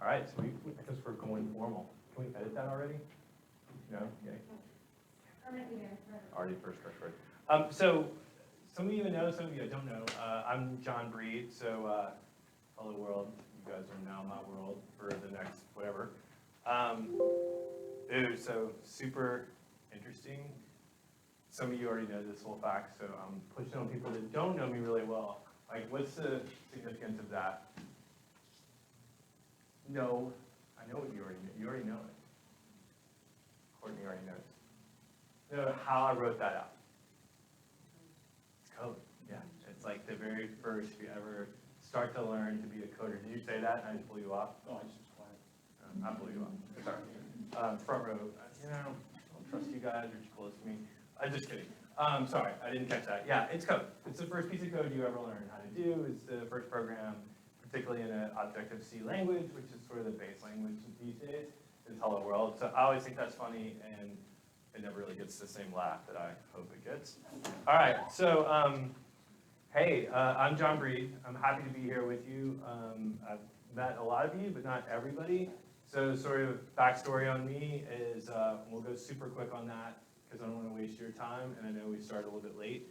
right, so I guess we're going formal. Can we edit that already? No? Yay. Already first word. So some of you know, some of you don't know. I'm John Breed, so hello world. You guys are now my world for the next whatever. So super interesting. Some of you already know this whole fact, so I'm pushing on people that don't know me really well. Like, what's the significance of that? No, I know what you already know. You already know it. Courtney already knows. Know how I wrote that out. It's code. Yeah, it's like the very first if you ever start to learn to be a coder. Did you say that? I just blew you off. Oh, I just was quiet. I blew you off. Sorry. Front row. I don't trust you guys. You're too close to me. I'm just kidding. Sorry, I didn't catch that. Yeah, it's code. It's the first piece of code you ever learn how to do. It's the first program, particularly in an Objective-C language, which is sort of the base language these days, is Hello World. So I always think that's funny, and it never really gets the same laugh that I hope it gets. All right, so hey, I'm John Breed. I'm happy to be here with you. I've met a lot of you, but not everybody. So sort of backstory on me is, we'll go super quick on that, because I don't want to waste your time, and I know we started a little bit late.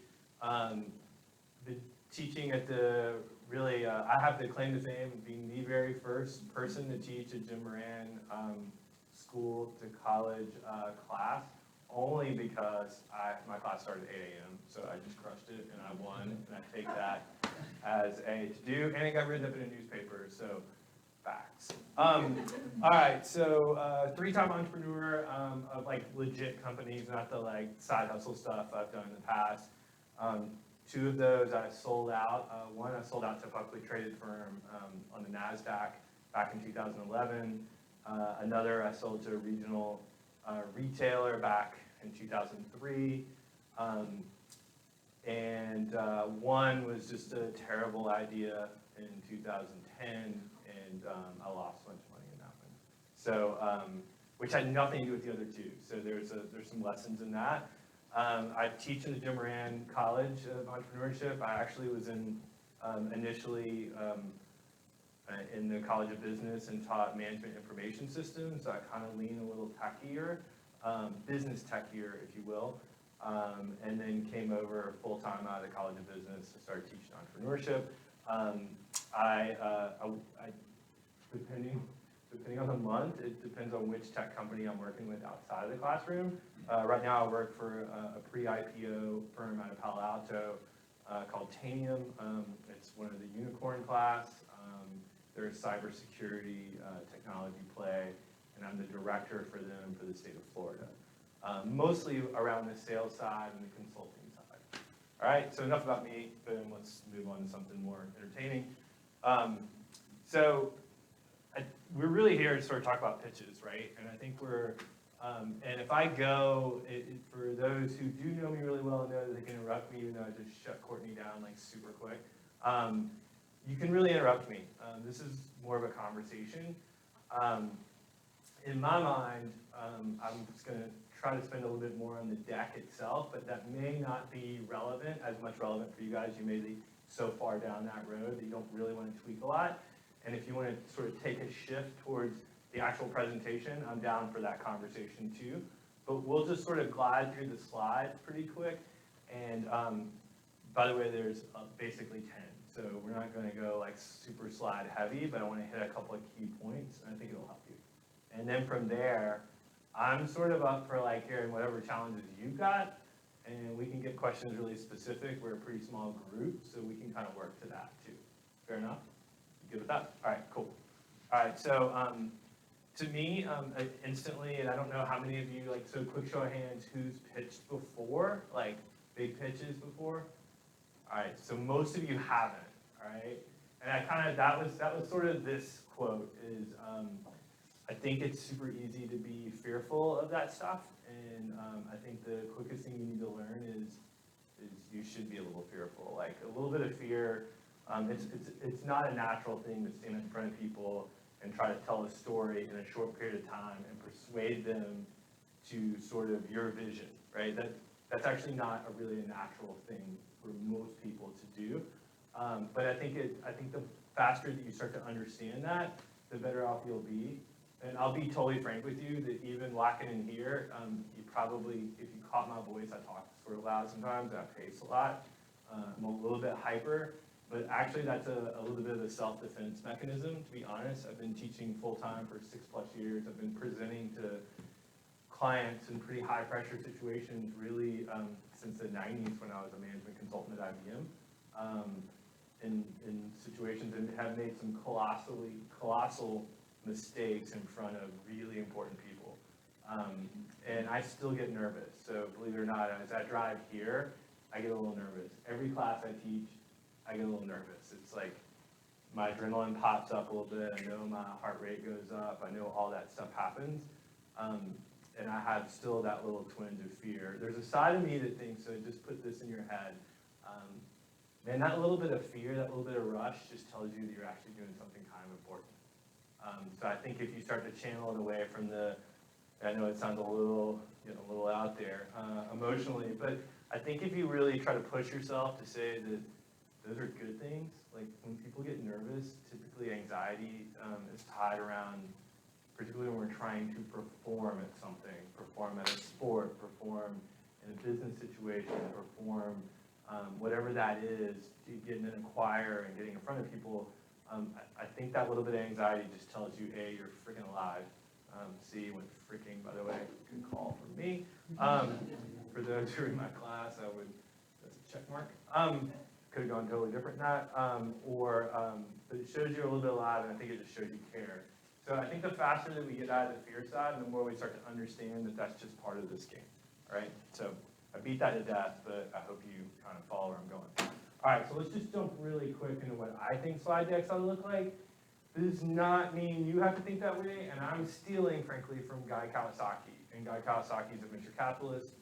The teaching at the, really, I have the claim to fame of being the very first person to teach a Jim Moran school to college class, only because my class started at 8 a.m., so I just crushed it, and I won, and I take that as a to-do, and it got written up in a newspaper, so facts. All right, so three-time entrepreneur of like legit companies, not the like side hustle stuff I've done in the past. Two of those I sold out. One I sold out to a publicly traded firm on the NASDAQ back in 2011. Another I sold to a regional retailer back in 2003. And one was just a terrible idea in 2010, and I lost a bunch of money in that one. So, which had nothing to do with the other two. So there's some lessons in that. I teach in the Jim Moran College of Entrepreneurship. I actually was initially in the College of Business and taught management information systems. So I kind of lean a little techier, business techier, if you will. And then came over full-time out of the College of Business and started teaching entrepreneurship. Depending on the month, it depends on which tech company I'm working with outside of the classroom. Right now I work for a pre-IPO firm out of Palo Alto called Tanium. It's one of the unicorn class. They're a cybersecurity technology play, and I'm the director for them for the state of Florida. Mostly around the sales side and the consulting side. All right, so enough about me, boom, let's move on to something more entertaining. We're really here to sort of talk about pitches, right? And I think and if I go, for those who do know me really well and know that they can interrupt me, even though I just shut Courtney down like super quick, you can really interrupt me. This is more of a conversation. In my mind, I'm just going to try to spend a little bit more on the deck itself, but that may not be as much relevant for you guys. You may be so far down that road that you don't really want to tweak a lot. And if you want to sort of take a shift towards the actual presentation, I'm down for that conversation too. But we'll just sort of glide through the slides pretty quick. And by the way, there's basically 10. So we're not going to go like super slide heavy, but I want to hit a couple of key points, and I think it'll help you. And then from there, I'm sort of up for like hearing whatever challenges you've got, and we can get questions really specific. We're a pretty small group, so we can kind of work to that too. Fair enough? You good with that? All right, cool. All right, so to me, instantly, and I don't know how many of you, like, so quick show of hands, who's pitched before, like big pitches before? All right, so most of you haven't, all right? And that was sort of this quote is, I think it's super easy to be fearful of that stuff, and I think the quickest thing you need to learn is you should be a little fearful. Like a little bit of fear, it's not a natural thing to stand in front of people and try to tell a story in a short period of time and persuade them to sort of your vision, right? That's actually not really a natural thing for most people to do. But I think the faster that you start to understand that, the better off you'll be. And I'll be totally frank with you that even walking in here, you probably, if you caught my voice, I talk sort of loud sometimes, I pace a lot. I'm a little bit hyper, but actually that's a little bit of a self-defense mechanism, to be honest. I've been teaching full-time for 6+ years. I've been presenting to clients in pretty high-pressure situations really since the 90s when I was a management consultant at IBM. In situations and have made some colossal mistakes in front of really important people. And I still get nervous. So believe it or not, as I drive here, I get a little nervous. Every class I teach, I get a little nervous. It's like my adrenaline pops up a little bit. I know my heart rate goes up. I know all that stuff happens. And I have still that little twinge of fear. There's a side of me that thinks, so just put this in your head. Man, that little bit of fear, that little bit of rush just tells you that you're actually doing something kind of important. So I think if you start to channel it away from I know it sounds a little out there emotionally, but I think if you really try to push yourself to say that those are good things, like when people get nervous, typically anxiety is tied around, particularly when we're trying to perform at something, perform at a sport, perform in a business situation, perform whatever that is, getting in a choir and getting in front of people. I think that little bit of anxiety just tells you, hey, you're freaking alive. See, went freaking, by the way, good call from me. For those who are in my class, that's a check mark. Could have gone totally different than that. But it shows you a little bit alive, and I think it just shows you care. So I think the faster that we get out of the fear side, the more we start to understand that that's just part of this game, right? So I beat that to death, but I hope you kind of follow where I'm going. All right, so let's just jump really quick into what I think slide decks ought to look like. This does not mean you have to think that way, and I'm stealing, frankly, from Guy Kawasaki. And Guy Kawasaki is a venture capitalist.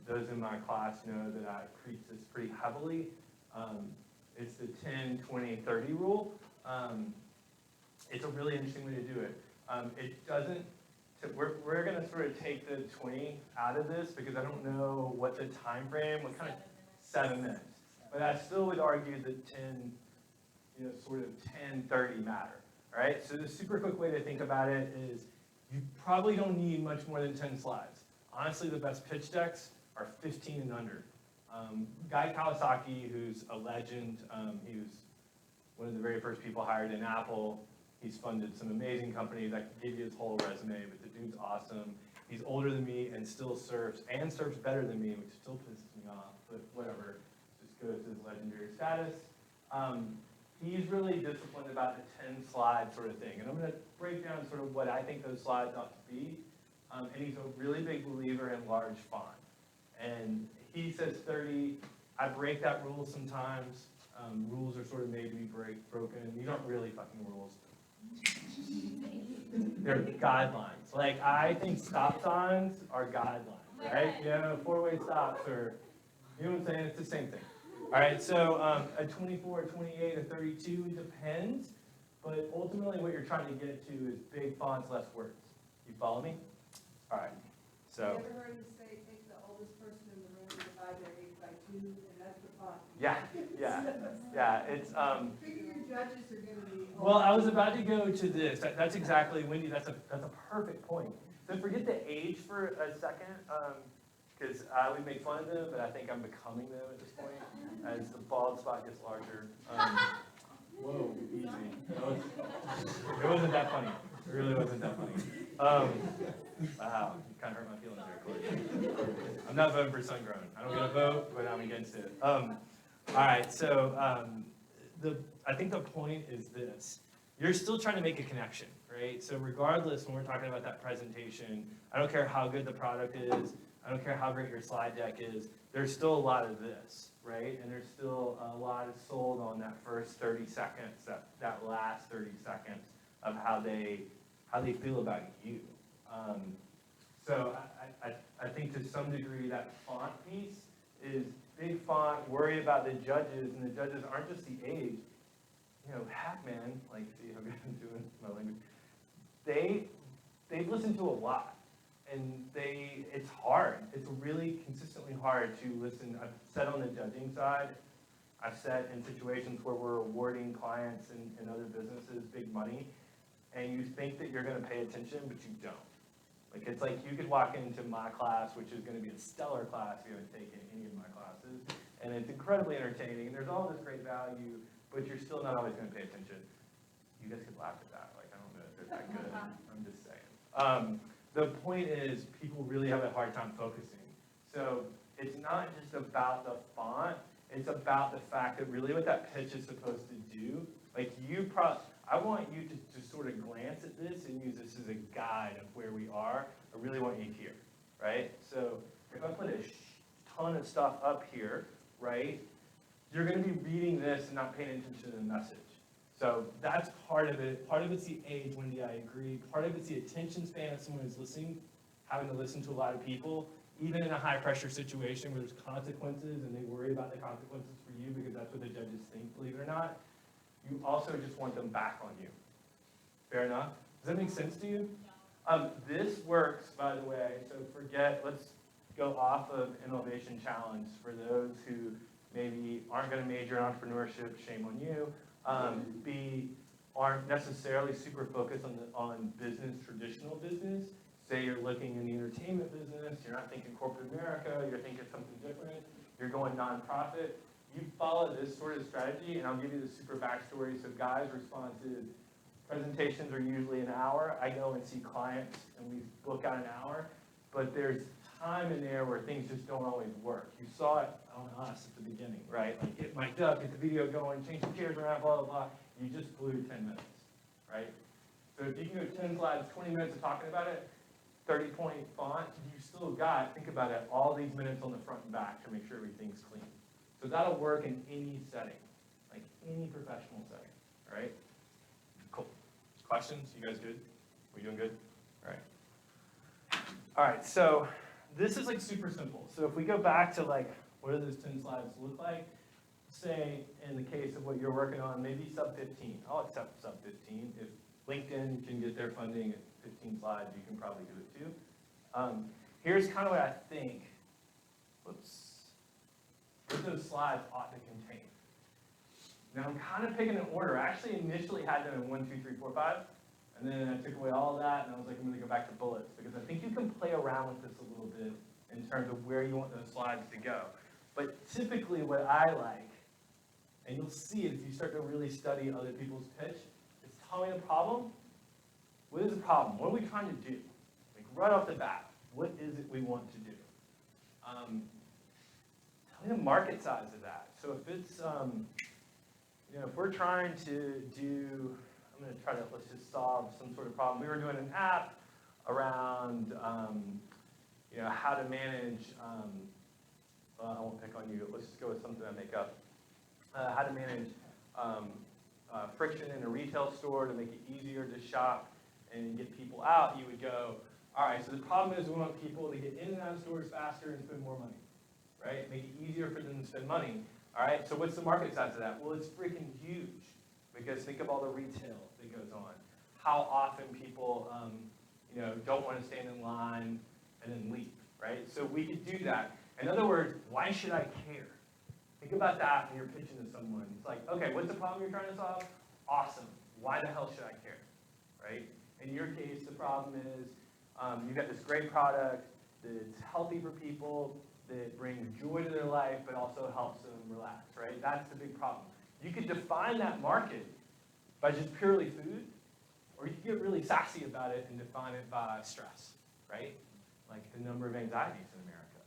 Those in my class know that I preach this pretty heavily. It's the 10-20-30 rule. It's a really interesting way to do it. It doesn't, we're going to sort of take the 20 out of this because I don't know what the time frame, what kind of 7 minutes. But I still would argue that 10-30 matter, right? So the super quick way to think about it is you probably don't need much more than 10 slides. Honestly, the best pitch decks are 15 and under. Guy Kawasaki, who's a legend, he was one of the very first people hired in Apple. He's funded some amazing companies. I could give you his whole resume, but the dude's awesome. He's older than me and still serves better than me, which still pisses me off, but whatever. Just goes to his legendary status. He's really disciplined about the 10-slide sort of thing. And I'm going to break down sort of what I think those slides ought to be. And he's a really big believer in large font. And he says 30. I break that rule sometimes. Rules are sort of made to be broken. These aren't really fucking rules. They're guidelines. Like, I think stop signs are guidelines, right? You know, 4-way stops are, you know what I'm saying? It's the same thing. All right, so a 24, a 28, a 32, it depends. But ultimately what you're trying to get to is big fonts, less words. You follow me? All right, so. Have you ever heard him say, take the oldest person in the room, divide their age by 2, and that's the font? Yeah. It's Figure your judges are going to be. Well, I was about to go to this. That's exactly, Wendy. That's a perfect point. So forget the age for a second, because I would make fun of them, but I think I'm becoming them at this point as the bald spot gets larger. Whoa, easy. It wasn't that funny. It really wasn't that funny. Wow, you kind of hurt my feelings there, Corey. I'm not voting for sun grown. I don't get a vote, but I'm against it. All right, so I think the point is this. You're still trying to make a connection, right? So regardless, when we're talking about that presentation, I don't care how good the product is, I don't care how great your slide deck is, there's still a lot of this, right? And there's still a lot sold on that first 30 seconds, that last 30 seconds of how they feel about you. So I think to some degree that font piece is big font, worry about the judges, and the judges aren't just the age. You know, heck, man, like, see how good I'm doing my language. They've listened to a lot, and it's hard. It's really consistently hard to listen. I've said on the judging side, I've said in situations where we're awarding clients and other businesses big money, and you think that you're gonna pay attention, but you don't. Like, it's like you could walk into my class, which is gonna be a stellar class if you haven't taken any of my classes, and it's incredibly entertaining, and there's all this great value, but you're still not always gonna pay attention. You guys could laugh at that, like, I don't know if they're that good, I'm just saying. The point is, people really have a hard time focusing. So it's not just about the font, it's about the fact that really what that pitch is supposed to do, like I want you to sort of glance at this and use this as a guide of where we are. I really want you here, right? So if I put a ton of stuff up here, right, you're gonna be reading this and not paying attention to the message. So that's part of it. Part of it's the age, Wendy, I agree. Part of it's the attention span of someone who's listening, having to listen to a lot of people, even in a high pressure situation where there's consequences and they worry about the consequences for you because that's what the judges think, believe it or not. You also just want them back on you. Fair enough? Does that make sense to you? This works, by the way, so let's go off of InNOLEvation Challenge for those who maybe aren't gonna major in entrepreneurship, shame on you. Aren't necessarily super focused on business, traditional business. Say you're looking in the entertainment business, you're not thinking corporate America, you're thinking something different, you're going nonprofit. You follow this sort of strategy, and I'll give you the super backstory. So guys' responses, presentations are usually an hour. I go and see clients, and we book out an hour, but there's time in there where things just don't always work. You saw it on us at the beginning, right? Like get mic'd up, get the video going, change the chairs around, blah, blah, blah. You just blew 10 minutes, right? So if you can go 10 slides, 20 minutes of talking about it, 30-point font, you still got, think about it, all these minutes on the front and back to make sure everything's clean. So that'll work in any setting, like any professional setting, all right? Cool. Questions? You guys good? We doing good? All right. All right, so this is like super simple. So if we go back to like, what do those 10 slides look like? Say in the case of what you're working on, maybe sub 15. I'll accept sub 15. If LinkedIn can get their funding at 15 slides, you can probably do it too. Here's kind of what I think, what those slides ought to contain. Now I'm kind of picking an order. I actually initially had them in 1, 2, 3, 4, 5. And then I took away all of that, and I was like, I'm going to go back to bullets, because I think you can play around with this a little bit in terms of where you want those slides to go. But typically what I like, and you'll see it if you start to really study other people's pitch, is tell me the problem. What is the problem? What are we trying to do? Like right off the bat, what is it we want to do? Tell me the market size of that. So if it's, if we're trying to do, let's just solve some sort of problem. We were doing an app around, how to manage, I won't pick on you. Let's just go with something I make up. How to manage friction in a retail store to make it easier to shop and get people out. You would go, all right, so the problem is we want people to get in and out of stores faster and spend more money, right? Make it easier for them to spend money. All right, so what's the market size of that? Well, it's freaking huge, because think of all the retail that goes on. How often people, don't want to stand in line and then leave, right? So we could do that. In other words, why should I care? Think about that when you're pitching to someone. It's like, okay, what's the problem you're trying to solve? Awesome. Why the hell should I care, right? In your case, the problem is you've got this great product that's healthy for people, that brings joy to their life, but also helps them relax, right? That's the big problem. You could define that market by just purely food, or you could get really sassy about it and define it by stress, right? Like the number of anxieties in America,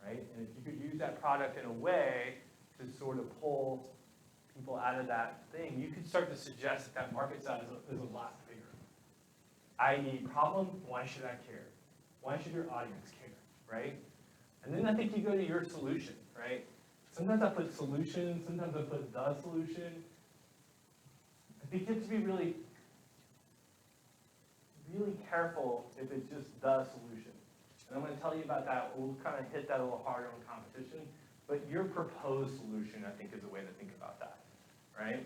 right? And if you could use that product in a way to sort of pull people out of that thing, you could start to suggest that market size is a lot bigger. I.e., problem, why should I care? Why should your audience care, right? And then I think you go to your solution, right? Sometimes I put solution, sometimes I put the solution. I think you have to be really, really careful if it's just the solution. And I'm going to tell you about that. We'll kind of hit that a little harder on competition. But your proposed solution, I think, is a way to think about that, right?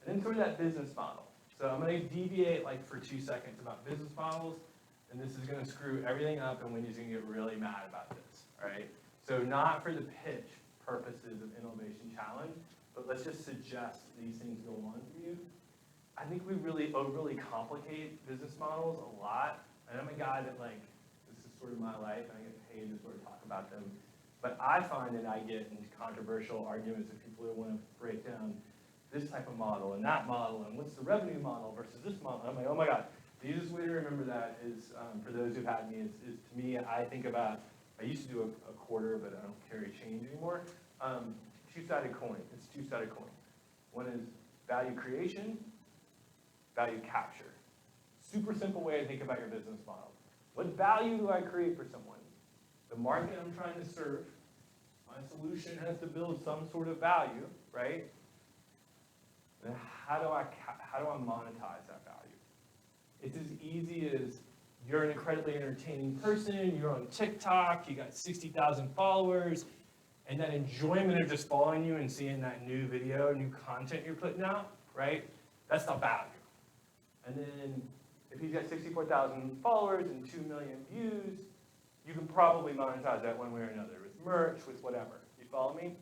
And then sort of that business model. So I'm going to deviate like for 2 seconds about business models, and this is going to screw everything up, and Wendy's going to get really mad about this, all right? So not for the pitch purposes of InNOLEvation Challenge, but let's just suggest these things go on for you. I think we really overly complicate business models a lot. And I'm a guy that like, this is sort of my life, and I get paid to sort of talk about them. But I find that I get into controversial arguments with people who want to break down this type of model and that model, and what's the revenue model versus this model. And I'm like, oh my God. The easiest way to remember that is, for those who've had me, is to me, I think about, I used to do a quarter, but I don't carry change anymore. Two-sided coin. It's a two-sided coin. One is value creation, value capture. Super simple way to think about your business model. What value do I create for someone? The market I'm trying to serve, my solution has to build some sort of value, right? Then how do I monetize that value? It's as easy as you're an incredibly entertaining person, you're on TikTok, you got 60,000 followers, and that enjoyment of just following you and seeing that new video, new content you're putting out, right? That's the value. And then if he's got 64,000 followers and 2 million views, you can probably monetize that one way or another, with merch, with whatever. You follow me?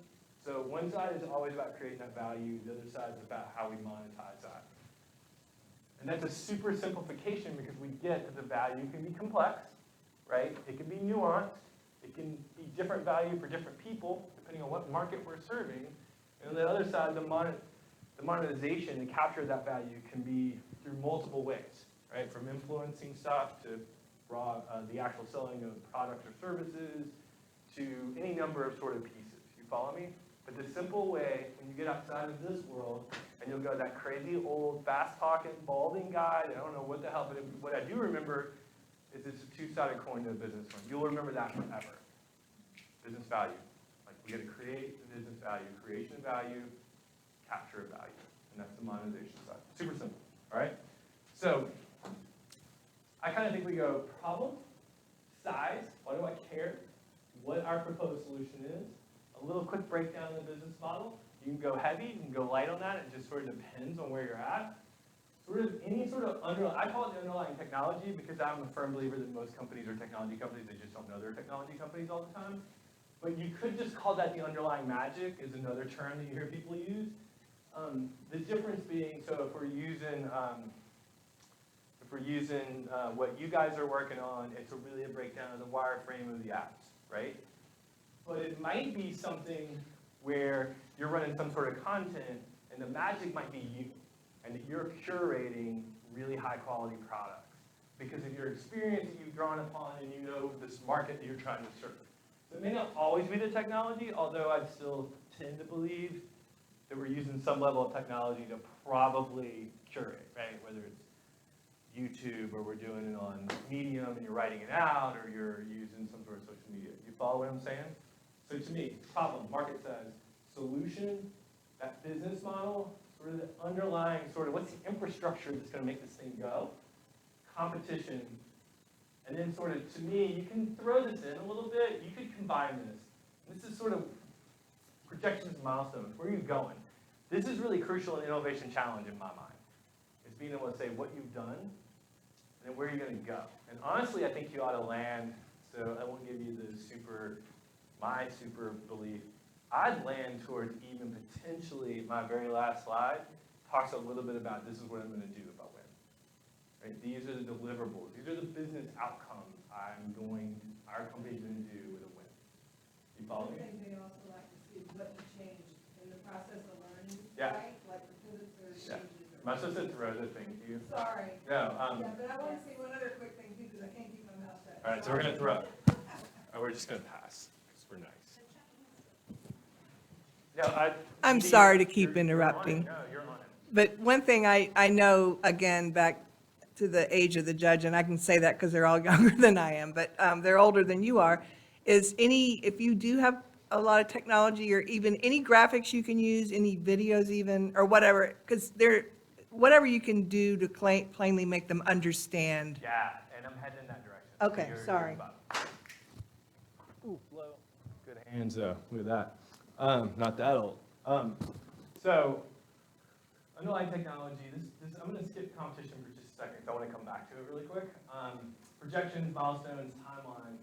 So one side is always about creating that value, the other side is about how we monetize that. And that's a super simplification because we get that the value can be complex, right? It can be nuanced. It can be different value for different people, depending on what market we're serving. And on the other side, the monetization, the capture of that value can be through multiple ways, right? From influencing stuff to the actual selling of products or services to any number of sort of pieces. You follow me? But the simple way, when you get outside of this world, and you'll go, that crazy old, fast-talking, balding guy, I don't know what the hell, but what I do remember is it's a two-sided coin to a business one. You'll remember that forever. Business value. Like, we got to create the business value, creation of value, capture of value. And that's the monetization side. Super simple, all right? So, I kind of think we go problem, size, why do I care, what our proposed solution is, a little quick breakdown of the business model. You can go heavy, you can go light on that, it just sort of depends on where you're at. Sort of any sort of I call it the underlying technology because I'm a firm believer that most companies are technology companies, they just don't know they're technology companies all the time. But you could just call that the underlying magic is another term that you hear people use. The difference being, so if we're using what you guys are working on, it's really a breakdown of the wireframe of the apps, right? But it might be something where you're running some sort of content, and the magic might be you, and that you're curating really high-quality products because of your experience that you've drawn upon, and you know this market that you're trying to serve. So it may not always be the technology, although I still tend to believe that we're using some level of technology to probably curate, right? Whether it's YouTube, or we're doing it on Medium, and you're writing it out, or you're using some sort of social media. You follow what I'm saying? So to me, problem, market says, solution, that business model, sort of the underlying sort of what's the infrastructure that's going to make this thing go, competition, and then sort of, to me, you can throw this in a little bit, you could combine this. This is sort of projections and milestones. Where are you going? This is really crucial in the innovation challenge in my mind. It's being able to say what you've done, and then where you're going to go. And honestly, I think you ought to land, so I won't give you my super belief. I'd land towards even potentially, my very last slide talks a little bit about this is what I'm going to do if I win. Right? These are the deliverables. These are the business outcomes our company's going to do with a win. You follow me? I think they also like to see what you changed in the process of learning, Yeah. right? Like the pivots or changes. Am I supposed to throw the thing to you? Sorry. No. Yeah, but I want to say one other quick thing too, because I can't keep my mouth shut. All right, so we're going to throw. We're just going to pass, because we're nice. Yeah, I'm sorry to keep you're interrupting. on it. No, you're on it. But one thing I know, again, back to the age of the judge, and I can say that because they're all younger than I am, but they're older than you are, is if you do have a lot of technology or even any graphics you can use, any videos even, or whatever, because whatever you can do to plainly make them understand. Yeah, and I'm heading in that direction. Okay, You're sorry. above. Ooh, low. Good hands, though. Look at that. Not that old. So, underlying technology, I'm going to skip competition for just a second, because I want to come back to it really quick. Projections, milestones, timeline.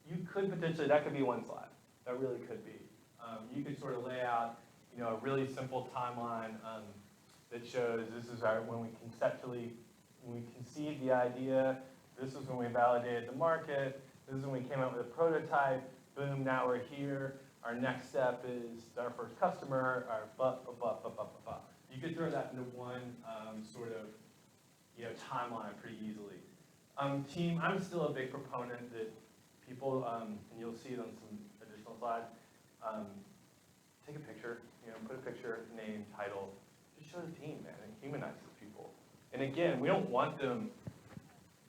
You could potentially, that could be one slide. That really could be. You could sort of lay out, a really simple timeline that shows this is when we conceived the idea, this was when we validated the market, this is when we came out with a prototype, boom, now we're here. Our next step is our first customer, our You could throw that into one sort of timeline pretty easily. Team, I'm still a big proponent that people, and you'll see it on some additional slides, take a picture, put a picture, name, title, just show the team, man, and humanize the people. And again, we don't want them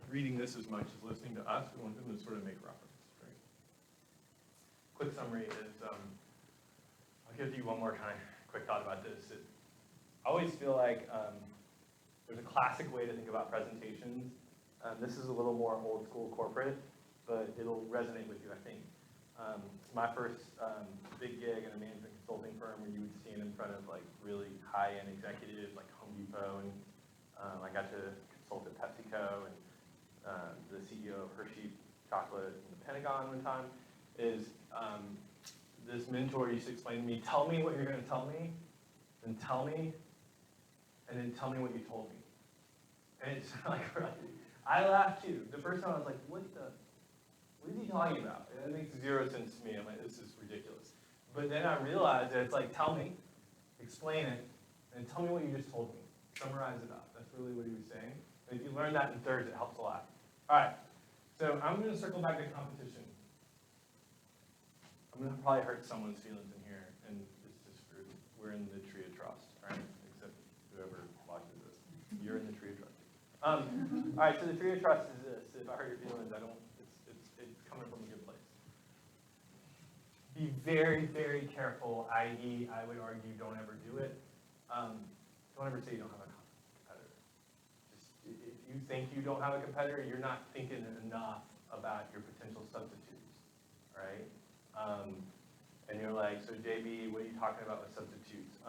reading this as much as listening to us. We want them to sort of make reference. Quick summary is, I'll give you one more kind of quick thought about this. I always feel like there's a classic way to think about presentations. This is a little more old school corporate, but it'll resonate with you, I think. My first big gig in a management consulting firm where you would stand in front of like really high-end executives like Home Depot, and I got to consult at PepsiCo and the CEO of Hershey Chocolate in the Pentagon one time. This mentor used to explain to me, tell me what you're going to tell me, then tell me, and then tell me what you told me. And it's like, I laughed too. The first time I was like, what is he talking about? And it makes zero sense to me. I'm like, this is ridiculous. But then I realized that it's like, tell me, explain it, and tell me what you just told me. Summarize it up. That's really what he was saying. And if you learn that in thirds, it helps a lot. All right. So I'm going to circle back to competition. I'm going to probably hurt someone's feelings in here, and it's just rude. We're in the tree of trust, all right? Except whoever watches this. You're in the tree of trust. All right, so the tree of trust is this. If I hurt your feelings, it's coming from a good place. Be very, very careful, i.e., I would argue don't ever do it. Don't ever say you don't have a competitor. Just, if you think you don't have a competitor, you're not thinking enough about your potential substitutes, right? And you're like, so JB, what are you talking about with substitutes?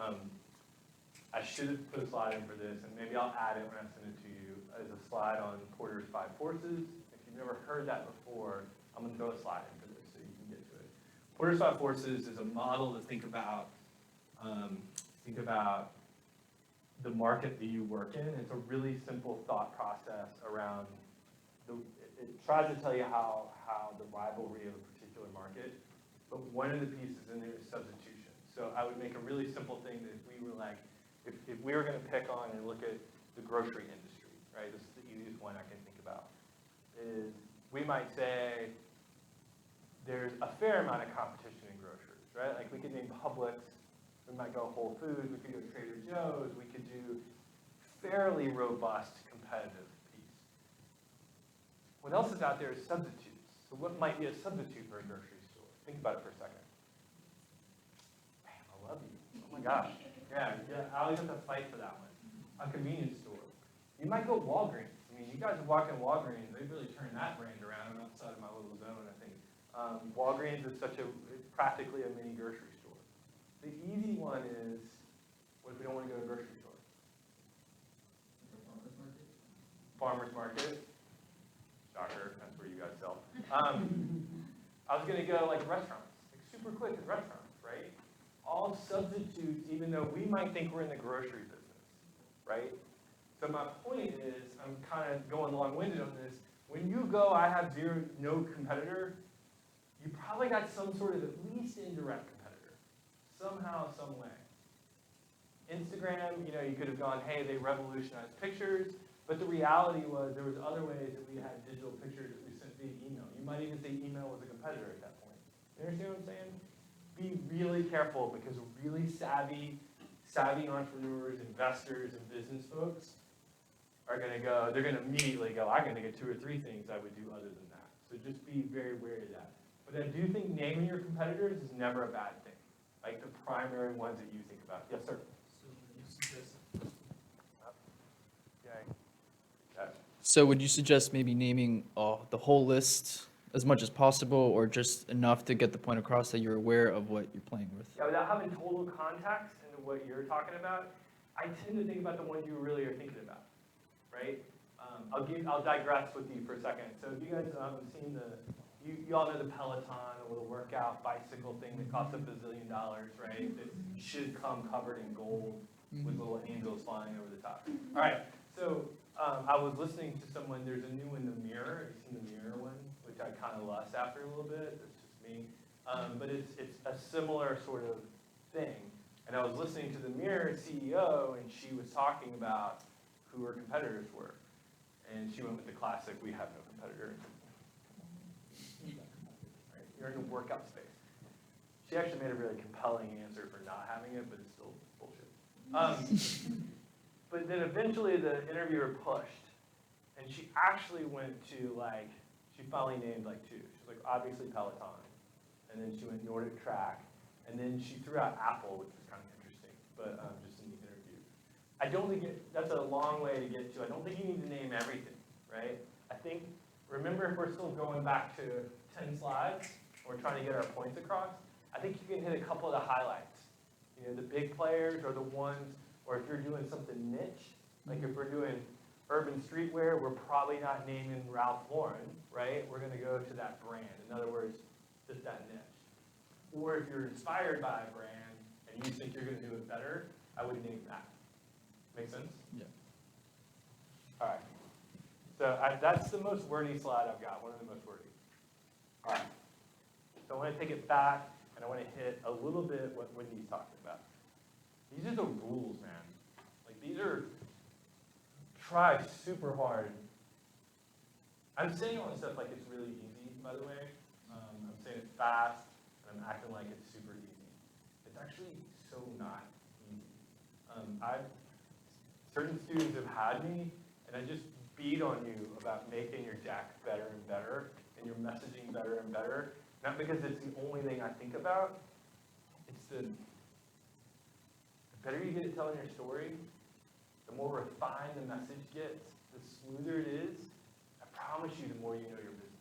I should have put a slide in for this, and maybe I'll add it when I send it to you, as a slide on Porter's 5 forces. If you've never heard that before, I'm going to throw a slide in for this so you can get to it. Porter's 5 forces is a model to think about the market that you work in. It's a really simple thought process around, it tries to tell you how the rivalry of a particular market, but one of the pieces in there is substitution. So I would make a really simple thing that if we were like, if we were going to pick on and look at the grocery industry, right, this is the easiest one I can think about, is we might say there's a fair amount of competition in groceries, right? Like we could name Publix, we might go Whole Foods, we could go Trader Joe's, we could do fairly robust competitive piece. What else is out there is substitutes. So what might be a substitute for a grocery store? Think about it for a second. Man, I love you. Oh my gosh. Yeah, I always have to fight for that one. A convenience store. You might go Walgreens. I mean, you guys have walked in Walgreens. They've really turned that brand around. I'm outside of my little zone, I think. Walgreens is it's practically a mini grocery store. The easy one is, what if we don't want to go to a grocery store? Farmer's market. Shocker, that's where you guys sell. I was going to go like restaurants, like super quick as restaurants, right? All substitutes, even though we might think we're in the grocery business, right? So my point is, I'm kind of going long-winded on this. When you go, I have no competitor, you probably got some sort of at least indirect competitor, somehow, some way. Instagram, you could have gone, hey, they revolutionized pictures, but the reality was there was other ways that we had digital pictures that we sent via email. You might even say email was a competitor at that point. You understand what I'm saying? Be really careful, because really savvy entrepreneurs, investors, and business folks are going to go, they're going to immediately go, I can think of 2 or 3 things I would do other than that. So just be very wary of that. But I do think naming your competitors is never a bad thing. Like the primary ones that you think about. Yes, sir? So would you suggest maybe naming the whole list as much as possible, or just enough to get the point across that you're aware of what you're playing with? Yeah, without having total context into what you're talking about, I tend to think about the ones you really are thinking about, right? I'll digress with you for a second. So if you guys have seen you all know the Peloton, or the workout bicycle thing that costs $1 bazillion, right? That should come covered in gold. with little angels flying over the top. All right, so I was listening to someone, there's a new one, The Mirror. Have you seen The Mirror one? Which I kind of lust after a little bit, that's just me. But it's a similar sort of thing. And I was listening to The Mirror CEO, and she was talking about who her competitors were. And she went with the classic, we have no competitor. Right? You're in a workout space. She actually made a really compelling answer for not having it, but it's still bullshit. But then eventually the interviewer pushed, and she actually went to she finally named two. She's like, obviously Peloton, and then she went Nordic Track, and then she threw out Apple, which was kind of interesting, but just in the interview. I don't think that's a long way to get to. I don't think you need to name everything, right? I think, remember if we're still going back to 10 slides, we're trying to get our points across, I think you can hit a couple of the highlights. You know, the big players are the ones, or if you're doing something niche, like if we're doing urban streetwear, we're probably not naming Ralph Lauren, right? We're gonna go to that brand. In other words, just that niche. Or if you're inspired by a brand and you think you're gonna do it better, I would name that. Make sense? Yeah. All right. So that's the most wordy slide I've got, one of the most wordy. All right. So I want to take it back, and I want to hit a little bit what Wendy's talking about. These are the rules, man. These are, try super hard. I'm saying all this stuff like it's really easy, by the way. I'm saying it fast, and I'm acting like it's super easy. It's actually so not easy. Certain students have had me, and I just beat on you about making your deck better and better, and your messaging better and better. Not because it's the only thing I think about. It's the better you get at telling your story, the more refined the message gets, the smoother it is. I promise you, the more you know your business.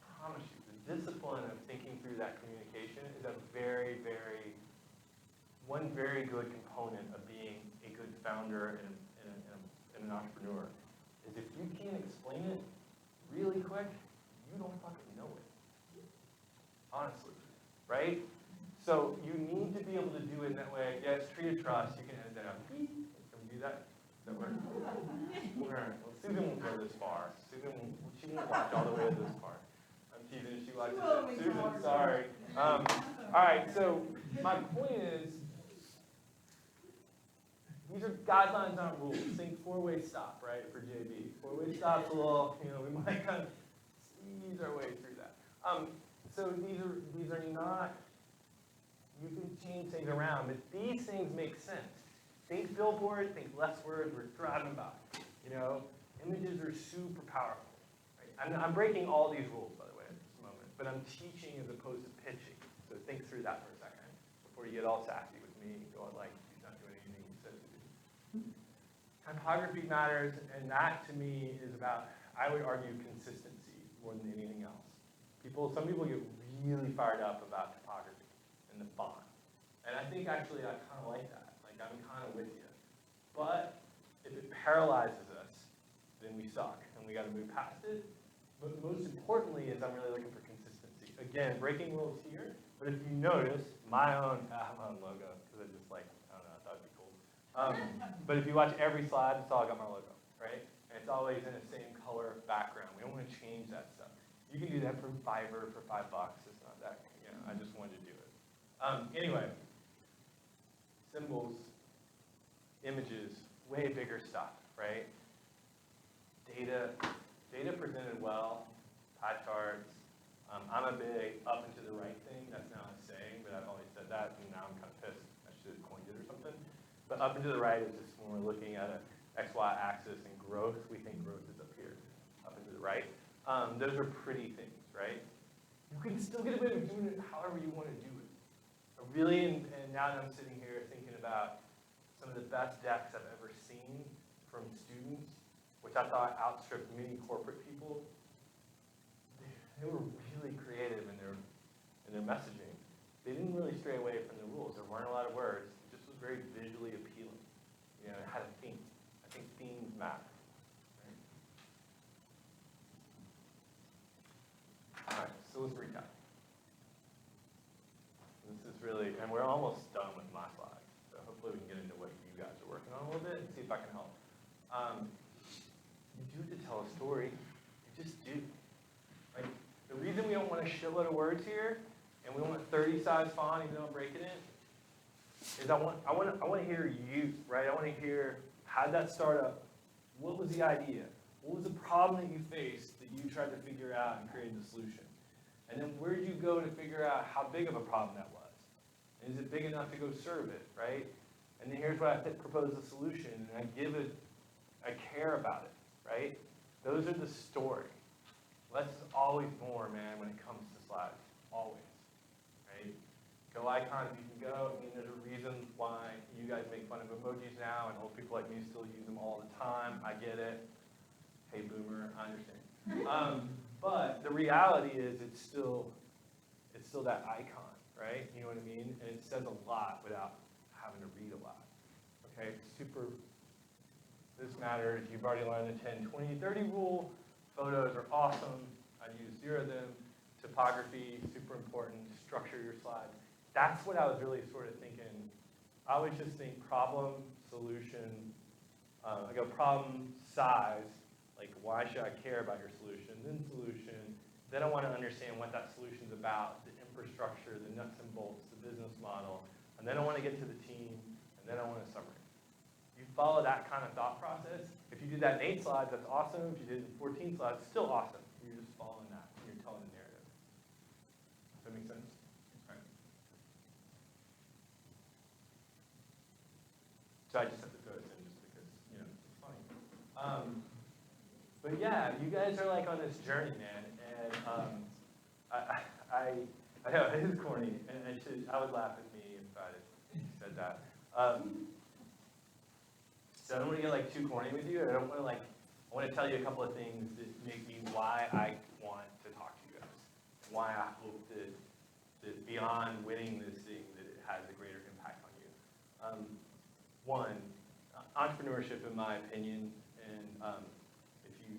I promise you. The discipline of thinking through that communication is a one very good component of being a good founder and an entrepreneur. Is if you can't explain it really quick, you don't fucking know it. Honestly, right? So you need to be able to do it in that way. Yeah, it's tree of trust. You can edit that out. Can we do that? Does that work? All right. Well, Susan won't go this far. She won't watch all the way to this part. I'm teasing. She watches it. Susan, sorry. All right. So my point is, these are guidelines, not rules. Think four-way stop, right, for JB. Four-way stop's a little, we might kind of squeeze our way through that. So these are not, you can change things around, but these things make sense. Think billboard, think less words, we're driving by. Images are super powerful. Right? I'm breaking all these rules, by the way, at this moment, but I'm teaching as opposed to pitching. So think through that for a second before you get all sassy with me going like, he's not doing anything he says to do. Typography matters, and that to me is about, I would argue, consistency more than anything else. Some people get really fired up about typography and the font. And I think actually I kind of like that. I'm kind of with you. But if it paralyzes us, then we suck and we got to move past it. But most importantly is I'm really looking for consistency. Again, breaking rules here, but if you notice, my own logo, because I just I don't know, I thought it'd be cool. But if you watch every slide, it's all got my logo, right? And it's always in the same color background. We don't want to change that stuff. You can do that from Fiverr for $5. It's not that, I just wanted to do it. Anyway, symbols, images, way bigger stuff, right? Data presented well, pie charts. I'm a big up and to the right thing. That's now a saying, but I've always said that, and now I'm kind of pissed. I should have coined it or something. But up and to the right is just when we're looking at an XY axis and growth. We think growth is up here, up and to the right. Those are pretty things, right? You can still get away with doing it however you want to do it. And now that I'm sitting here thinking about some of the best decks I've ever seen from students, which I thought outstripped many corporate people, they were really creative in their messaging. They didn't really stray away from the rules. There weren't a lot of words. It just was very visually appealing. It had a theme. I think themes matter. Right? All right, so let's recap. This is really, and we're almost done with my slides, so hopefully we can get into what you little bit and see if I can help. You do have to tell a story. You just do. Like, the reason we don't want a shitload of words here, and we want 30 size font even though I'm breaking it, is I want to hear you, right? I want to hear, how did that start up? What was the idea? What was the problem that you faced that you tried to figure out and create the solution? And then where did you go to figure out how big of a problem that was? And is it big enough to go serve it, right? And then here's what I propose the solution, and I care about it, right? Those are the story. Less is always more, man, when it comes to slides. Always, right? Go icon if you can go. I mean, there's a reason why you guys make fun of emojis now, and old people like me still use them all the time. I get it. Hey, boomer, I understand. But the reality is it's still that icon, right? You know what I mean? And it says a lot without having to read a lot. Okay, this matters. You've already learned the 10, 20, 30 rule. Photos are awesome. I use 0 of them. Typography, super important. Structure your slides. That's what I was really sort of thinking. I would just think problem, solution. I go problem, size. Like, why should I care about your solution? Then solution. Then I want to understand what that solution's about, the infrastructure, the nuts and bolts, the business model. And then I want to get to the team, and then I want a summary. You follow that kind of thought process. If you do that in 8 slides, that's awesome. If you did it in 14 slides, it's still awesome. You're just following that, and you're telling the narrative. Does that make sense? All right. So I just have to throw this in just because, it's funny. But yeah, you guys are like on this journey, man, and I know it is corny, and I would laugh at me if I said that. So I don't want to get like too corny with you. I want to tell you a couple of things that make me why I want to talk to you guys, why I hope that beyond winning this thing that it has a greater impact on you. One, entrepreneurship, in my opinion, and if you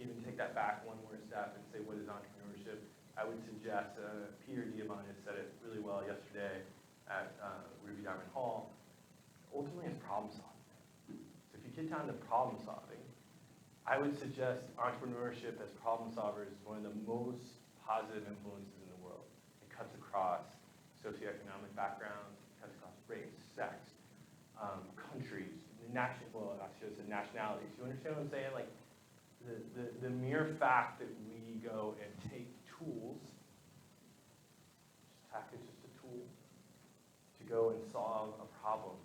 even take that back one more step and say, what is entrepreneurship? I would suggest, Peter Diamandis said it really well yesterday at Ruby Diamond Hall, ultimately it's problem solving. So if you get down to problem solving, I would suggest entrepreneurship as problem solvers is one of the most positive influences in the world. It cuts across socioeconomic backgrounds, it cuts across race, sex, countries, nationalities. You understand what I'm saying? Like, the mere fact that we go and take tools, tech is just a tool, to go and solve a problem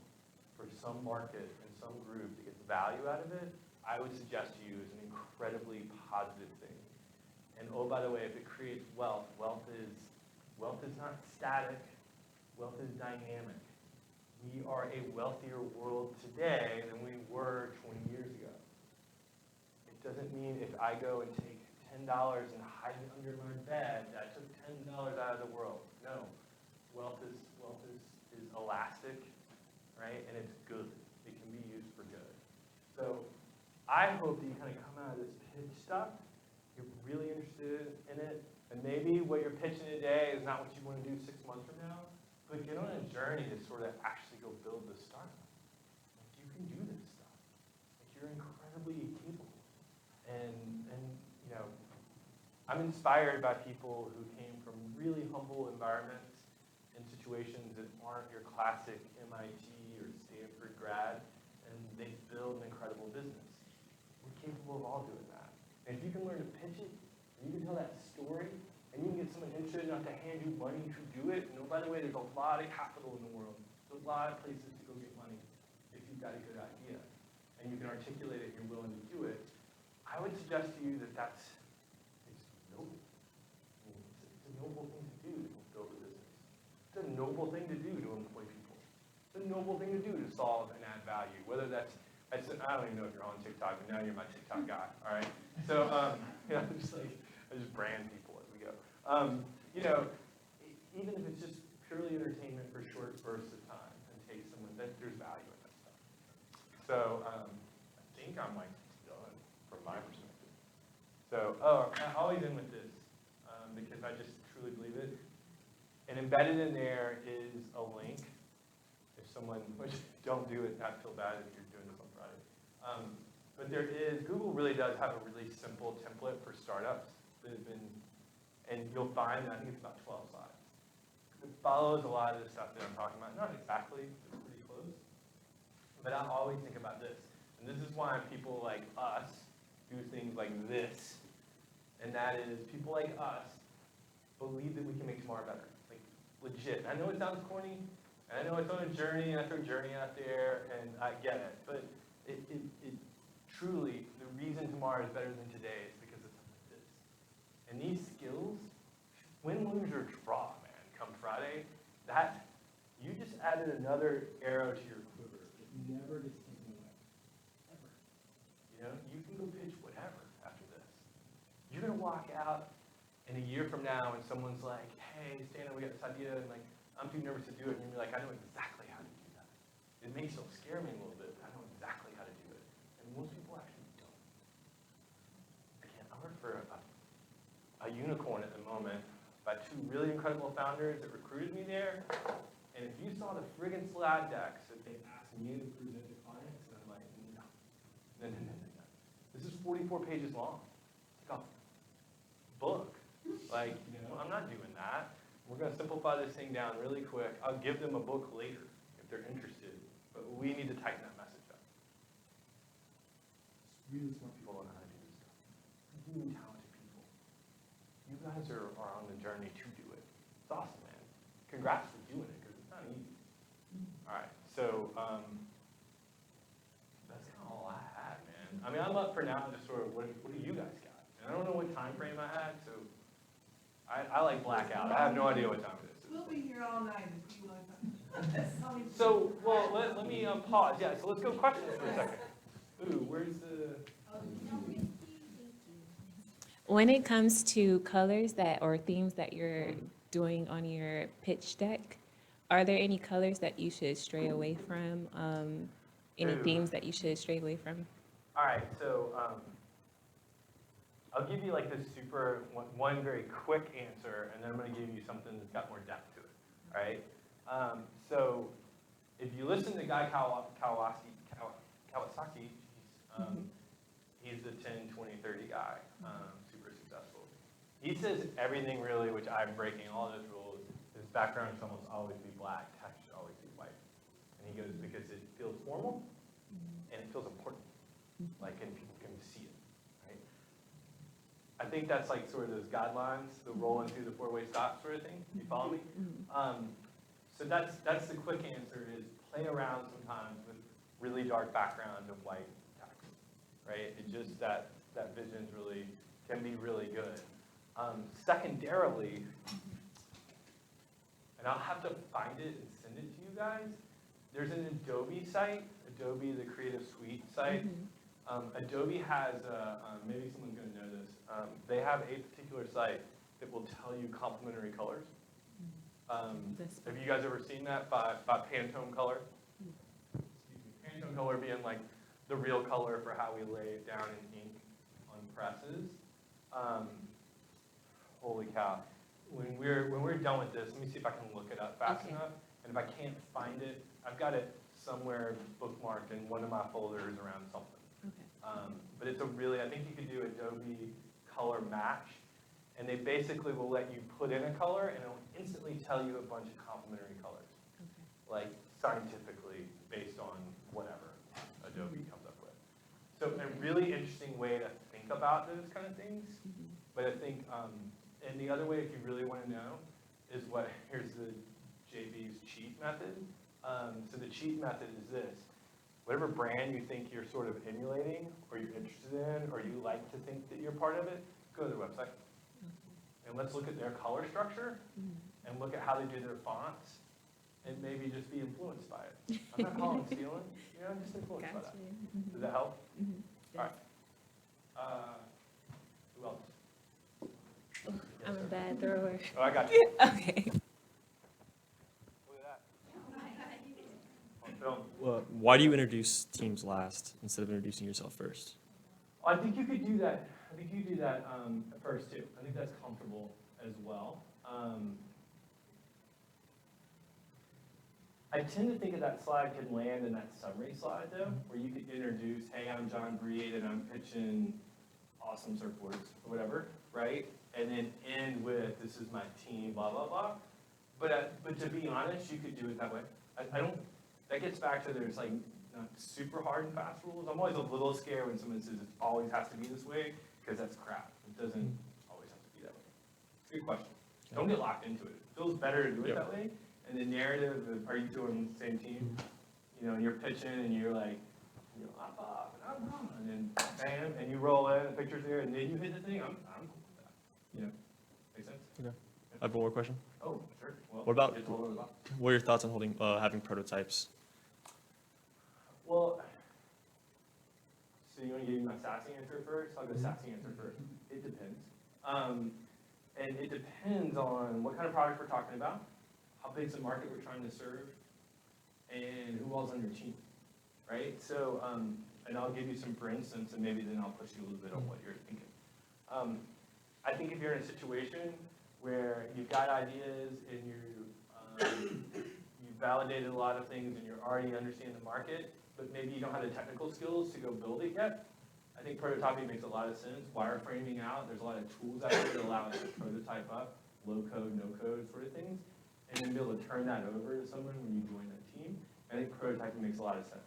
for some market and some group that gets value out of it, I would suggest to you is an incredibly positive thing. And oh, by the way, if it creates wealth, wealth is not static, wealth is dynamic. We are a wealthier world today than we were 20 years ago. It doesn't mean if I go and take $10 and hide it under my bed, that took $10 out of the world. No, wealth is elastic, right? And it's good. It can be used for good. So I hope that you kind of come out of this pitch stuff, you're really interested in it, and maybe what you're pitching today is not what you want to do 6 months from now, but get on a journey to sort of actually go build this startup. Like, you can do this stuff. Like, you're incredibly capable. And I'm inspired by people who came from really humble environments and situations that aren't your classic MIT or Stanford grad, and they build an incredible business. We're capable of all doing that. And if you can learn to pitch it, and you can tell that story, and you can get someone interested enough to hand you money to do it, and oh, by the way, there's a lot of capital in the world. There's a lot of places to go get money if you've got a good idea, and you can articulate it, and you're willing to do it. I would suggest to you that it's noble. I mean, it's a noble thing to do to build a business. It's a noble thing to do to employ people. It's a noble thing to do to solve and add value, whether that's, I don't even know if you're on TikTok, but now you're my TikTok guy, all right? So, I just brand people as we go. Even if it's just purely entertainment for short bursts of time and take someone, there's value in that stuff. So, I think I'm like done from my perspective. So, I always end with this because I just truly believe it. And embedded in there is a link. If someone, which don't do it, not feel bad if you're doing this on Friday. But Google really does have a really simple template for startups that has been, and you'll find, I think it's about 12 slides. It follows a lot of the stuff that I'm talking about, not exactly, but pretty close. But I always think about this, and this is why people like us do things like this, and that is people like us believe that we can make tomorrow better, like legit. I know it sounds corny, and I know it's on a journey, and I throw journey out there, and I get it, but it truly, the reason tomorrow is better than today is because of this. And these skills, win, lose, or draw, man, come Friday, that, you just added another arrow to your quiver. It never gets taken away, ever. You know, you can go pitch whatever after this. You're gonna walk out in a year from now and someone's like, hey, Stanley, we got this idea, and like, I'm too nervous to do it, and you're like, I know exactly how to do that. It may still scare me a little bit, but I know exactly how to do it. And most people actually don't. Again, I work for a unicorn at the moment by two really incredible founders that recruited me there. And if you saw the friggin' slide decks that they asked me to present to clients, and I'm like, no. This is 44 pages long. It's like a book. Like, you know, I'm not doing that. We're going to simplify this thing down really quick. I'll give them a book later if they're interested. But we need to tighten that message up. Really smart people don't know how to do this stuff. Really talented people. You guys are on the journey to do it. It's awesome, man. Congrats for doing it, because it's not easy. All right, so that's kind of all I had, man. I mean, I'm up for now just sort of what do you guys got? And I don't know what time frame I had, so I like blackout. I have no idea what time it is. We'll be here all night if you want to. So, well, let me pause. Yeah, so let's go questions for a second. Ooh, where's the... When it comes to colors or themes that you're doing on your pitch deck, are there any colors that you should stray away from? Any Ooh. themes that you should stray away from? All right, so I'll give you like this one very quick answer, and then I'm going to give you something that's got more depth to it, all right? So if you listen to Guy Kawasaki, he's the 10, 20, 30 guy, super successful. He says everything really, which I'm breaking all those rules, his background should almost always be black, text should always be white. And he goes, because it feels formal, and it feels important, like, and people can see it, right? I think that's like sort of those guidelines, the rolling through the four-way stop sort of thing. You follow me? So that's the quick answer is play around sometimes with really dark background of white text, right? It just, that vision really, can be really good. Secondarily, and I'll have to find it and send it to you guys, there's an Adobe site, Adobe, the Creative Suite site. Adobe has, maybe someone's going to know this, they have a particular site that will tell you complementary colors. Have you guys ever seen that by Pantone color? Excuse me, Pantone color being like the real color for how we lay it down in ink on presses. Holy cow. When we're done with this, let me see if I can look it up fast enough. And if I can't find it, I've got it somewhere bookmarked in one of my folders around something. But it's a really, I think you could do Adobe color match, and they basically will let you put in a color, and it'll instantly tell you a bunch of complementary colors, like scientifically based on whatever Adobe comes up with. So a really interesting way to think about those kind of things. But I think, and the other way, if you really want to know, is here's the JB's cheat method. So the cheat method is this. Whatever brand you think you're sort of emulating, or you're interested in, or you like to think that you're part of it, go to their website. And let's look at their color structure, and look at how they do their fonts, and maybe just be influenced by it. I'm not calling stealing, you know, just influenced by that. Does that help? All right. Who else? I'm a bad thrower. Oh, I got you. Okay. Look at that. On film. Well, why do you introduce teams last instead of introducing yourself first? I think you could do that. I think you do that at first too. I think that's comfortable as well. I tend to think of that slide could land in that summary slide though, where you could introduce, hey, I'm John Breed and I'm pitching awesome surfboards or whatever, right? And then end with, this is my team, blah, blah, blah. But to be honest, you could do it that way. I don't, that gets back to there's like not super hard and fast rules. I'm always a little scared when someone says it always has to be this way, because that's crap. It doesn't always have to be that way. Good question. Don't get locked into it. It feels better to do it Yep. that way. And the narrative of, are you two on the same team? You know, and you're pitching and you're like, you know, I'm Bob and I'm Ron, and then bam, and you roll in, the picture's there, and then you hit the thing. I'm cool with that. You know, make sense? I have one more question. Oh, sure. Well, What about- it's all over the box. What are your thoughts on having prototypes? Well, so you want to give me my sassy answer first? I'll go sassy answer first. It depends. And it depends on what kind of product we're talking about, how big's the market we're trying to serve, and who all's on your team, right? So, and I'll give you some for instance, and maybe then I'll push you a little bit on what you're thinking. I think if you're in a situation where you've got ideas and you've validated a lot of things and you're already understanding the market, but maybe you don't have the technical skills to go build it yet, I think prototyping makes a lot of sense. Wireframing out, there's a lot of tools out there that allow us to prototype up, low code, no code sort of things, and then be able to turn that over to someone when you join that team. I think prototyping makes a lot of sense.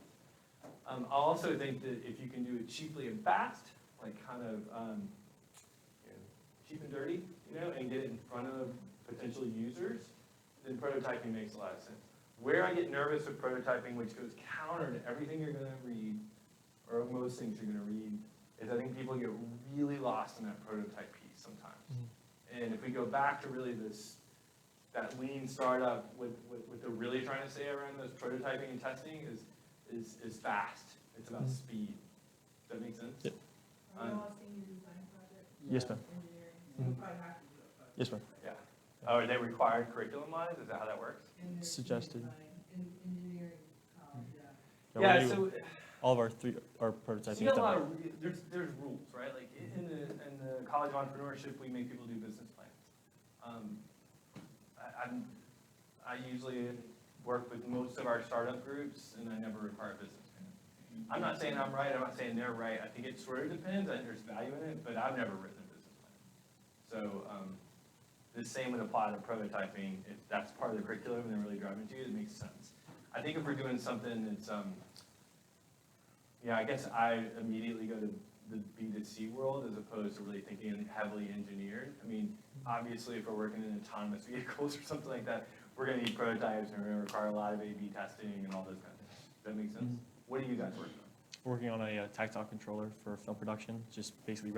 I also think that if you can do it cheaply and fast, like kind of cheap and dirty, you know, and get it in front of potential users, then prototyping makes a lot of sense. Where I get nervous with prototyping, which goes counter to everything you're going to read, or most things you're going to read, is I think people get really lost in that prototype piece sometimes. And if we go back to really that lean startup, what they're really trying to say around this prototyping and testing is fast. It's about speed. Does that make sense? Yep. Are you all seeing your design project? Yes, ma'am. Engineering, so you probably have to do it, but. Yes, ma'am. Yeah. Oh, are they required curriculum-wise? Is that how that works? in their Suggested. design, in engineering college, yeah. Yeah, we so, do all of our so prototyping you is got a lot done. of, there's rules, right? Like in the college of entrepreneurship, we make people do business plans. I usually work with most of our startup groups, and I never require a business plan. I'm not saying I'm right, I'm not saying they're right. I think it sort of depends. I think there's value in it, but I've never written a business plan. So, the same would apply to prototyping. If that's part of the curriculum and they're really driving to you, it makes sense. I think if we're doing something that's, I guess I immediately go to the B2C world as opposed to really thinking heavily engineered. I mean, obviously, if we're working in autonomous vehicles or something like that, we're gonna need prototypes and we're gonna require a lot of A/B testing and all those kind of things. Does that make sense? What are you guys working on? Working on a tactile controller for film production, just basically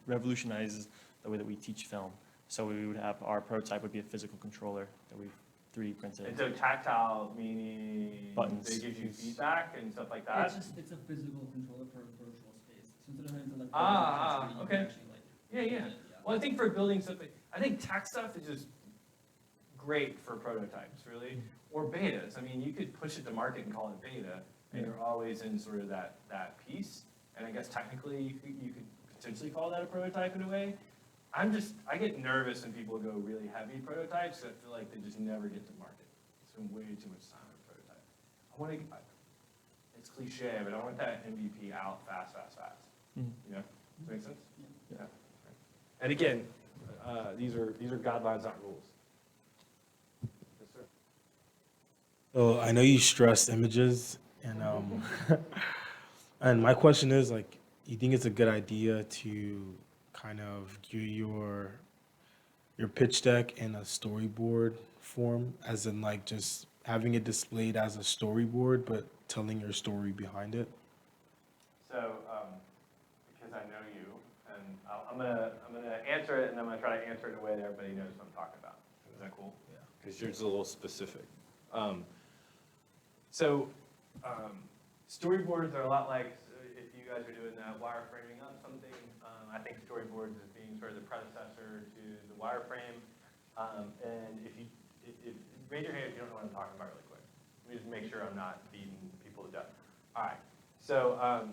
revolutionizes the way that we teach film. So we would have, our prototype would be a physical controller that we 3D printed. And so tactile, meaning Buttons. they give you feedback and stuff like that? It's a physical controller for a virtual space. So instead of having to like. Ah, you can okay. actually, like, Yeah, yeah. Well, I think for building something, I think tech stuff is just great for prototypes, really, or betas. I mean, you could push it to market and call it beta, and you're always in sort of that piece. And I guess technically, you could potentially call that a prototype in a way. I get nervous when people go really heavy prototypes, 'cause I feel like they just never get to market. Spend way too much time on a prototype. It's cliche, but I want that MVP out fast. Mhm. You know, does that make sense? Yeah. And again, these are guidelines, not rules. Yes, sir. So I know you stressed images, and and my question is like, you think it's a good idea to kind of do your pitch deck in a storyboard form, as in like just having it displayed as a storyboard, but telling your story behind it? So, because I know you, and I'm gonna answer it, and I'm gonna try to answer it in a way that everybody knows what I'm talking about. Is that cool? Yeah. Because yours is a little specific. So, storyboards are a lot like, if you guys are doing that wireframing up something, I think storyboards is being sort of the predecessor to the wireframe. And if raise your hand if you don't know what I'm talking about really quick. Let me just make sure I'm not beating people to death. All right, so, I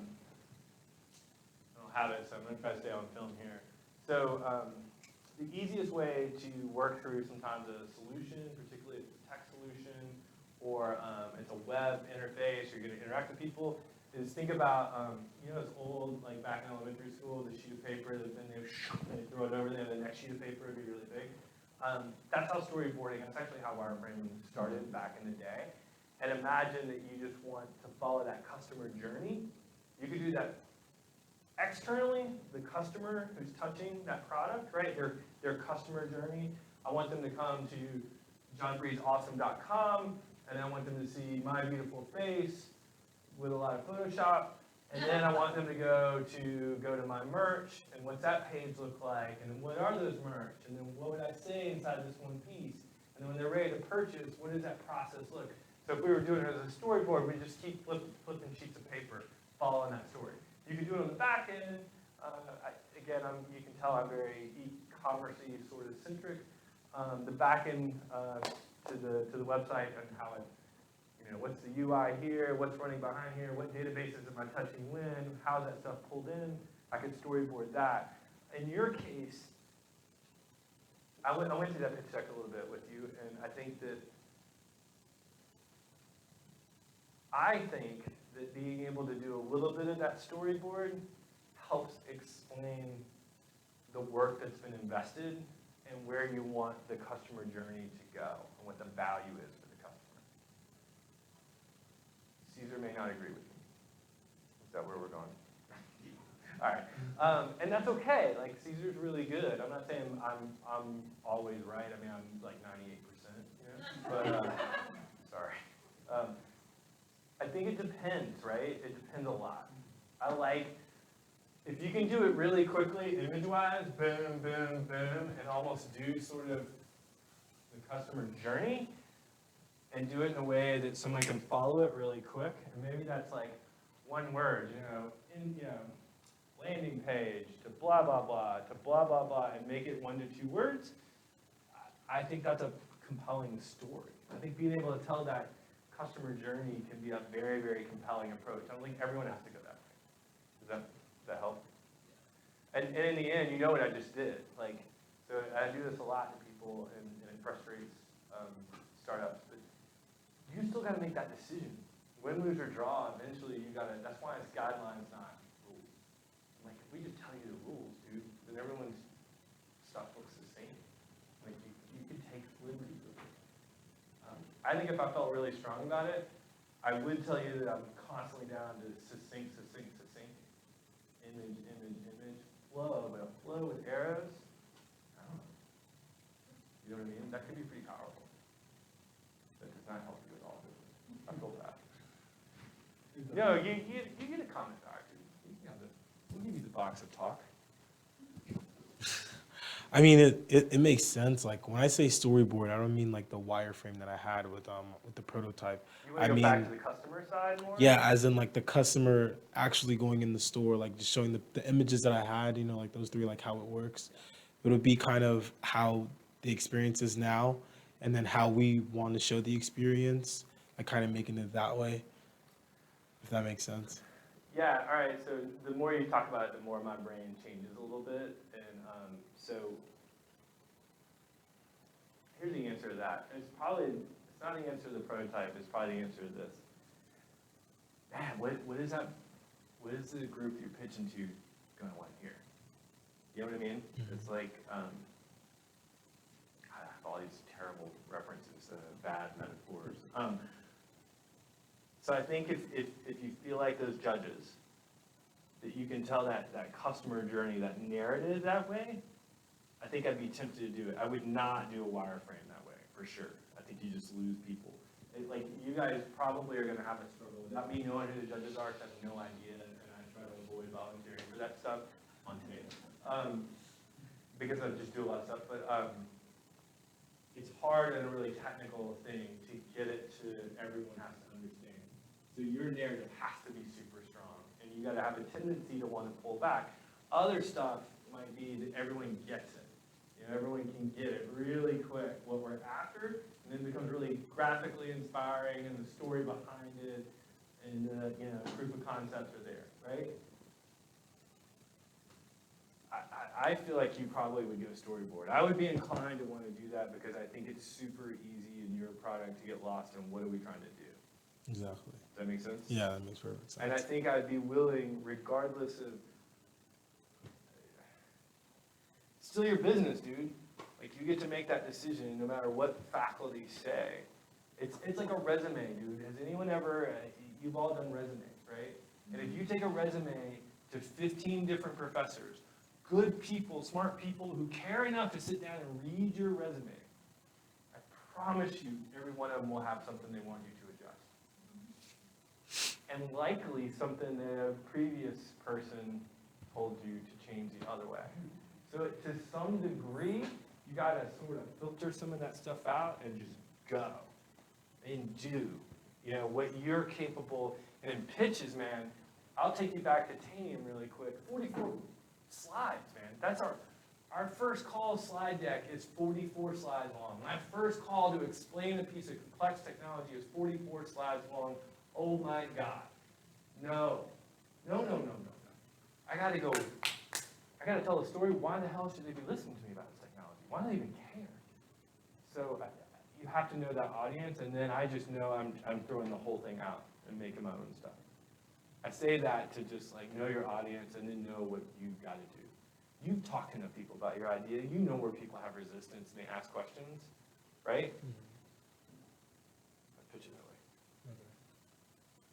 don't have it, so I'm gonna try to stay on film here. So, the easiest way to work through sometimes a solution, particularly if it's a tech solution, or it's a web interface, you're gonna interact with people, is think about, you know, those old, like back in elementary school, the sheet of paper that then they throw it over there, the next sheet of paper would be really big. That's how storyboarding, and it's actually how wireframing started back in the day. And imagine that you just want to follow that customer journey. You could do that externally, the customer who's touching that product, right? Their customer journey. I want them to come to johnbreezeawesome.com, and I want them to see my beautiful face with a lot of Photoshop, and then I want them to go to my merch, and what's that page look like, and then what are those merch, and then what would I say inside this one piece, and then when they're ready to purchase, what does that process look? So if we were doing it as a storyboard, we just keep flipping sheets of paper, following that story. You can do it on the back end. You can tell I'm very e-commerce-y sort of centric. The back end to the website and how it, you know, what's the UI here, what's running behind here, what databases am I touching when, how's that stuff pulled in? I could storyboard that. In your case, I went through that pitch deck a little bit with you, and I think that being able to do a little bit of that storyboard helps explain the work that's been invested and where you want the customer journey to go and what the value is for the customer. Caesar may not agree with me. Is that where we're going? All right, and that's okay. Like, Caesar's really good. I'm not saying I'm always right. I mean, I'm like 98%, you know. But sorry. I think it depends, right? It depends a lot. I like, if you can do it really quickly, image-wise, boom, boom, boom, and almost do sort of the customer journey, and do it in a way that someone can follow it really quick, and maybe that's like one word, landing page, to blah, blah, blah, to blah, blah, blah, and make it 1 to 2 words. I think that's a compelling story. I think being able to tell that customer journey can be a very, very compelling approach. I don't think everyone has to go that way. Does that help? And in the end, you know what I just did. Like, so I do this a lot to people, and it frustrates startups. But you still got to make that decision. Win, lose, or draw. Eventually, you got to. That's why it's guidelines, not rules. Like, if we just tell you the rules, dude, then everyone's stuff looks the same. Like, you could take liberties with it. I think if I felt really strong about it, I would tell you that I'm constantly down to succinct, image, flow, but a flow with arrows, I don't know. You know what I mean? That could be pretty powerful. That does not help you at all. I feel bad. No, you get a comment back. We'll give you the box of talk. I mean, it makes sense. Like, when I say storyboard, I don't mean like the wireframe that I had with the prototype. You want to go back to the customer side more? Yeah, as in like the customer actually going in the store, like just showing the images that I had, like those 3, like how it works. It would be kind of how the experience is now, and then how we want to show the experience, like kind of making it that way, if that makes sense. Yeah, all right, so the more you talk about it, the more my brain changes a little bit, and so here's the answer to that. It's not the answer to the prototype, it's probably the answer to this. Man, what is that, what is the group you're pitching to gonna want to hear? You know what I mean? Mm-hmm. It's like, I have all these terrible references, bad metaphors. So I think if you feel like those judges, that you can tell that customer journey, that narrative that way, I think I'd be tempted to do it. I would not do a wireframe that way, for sure. I think you just lose people. Like, you guys probably are gonna have a struggle without me knowing who the judges are, 'cause I have no idea, and I try to avoid volunteering for that stuff on today. Because I just do a lot of stuff, but it's hard and a really technical thing to get it to everyone has to understand. So your narrative has to be super strong, and you gotta have a tendency to wanna pull back. Other stuff might be that everyone gets it. Everyone can get it really quick, what we're after, and then it becomes really graphically inspiring, and the story behind it, and proof of concepts are there, right? I feel like you probably would go storyboard. I would be inclined to want to do that because I think it's super easy in your product to get lost in what are we trying to do. Exactly. Does that make sense? Yeah, that makes perfect sense. And I think I'd be willing, regardless of, still your business, dude. Like, you get to make that decision no matter what faculty say. It's like a resume, dude. Has anyone ever, you've all done resumes, right? And if you take a resume to 15 different professors, good people, smart people who care enough to sit down and read your resume, I promise you, every one of them will have something they want you to adjust. And likely something that a previous person told you to change the other way. So to some degree, you gotta sort of filter some of that stuff out and just go and do, you know, what you're capable. And in pitches, man, I'll take you back to Tanium really quick. 44 slides, man. That's our first call slide deck is 44 slides long. My first call to explain a piece of complex technology is 44 slides long. Oh my God. No. I gotta tell a story. Why the hell should they be listening to me about this technology? Why do they even care? So you have to know that audience, and then I just know I'm throwing the whole thing out and making my own stuff. I say that to just like know your audience and then know what you've got to do. You've talked to enough people about your idea. You know where people have resistance and they ask questions, right? I pitch it that way.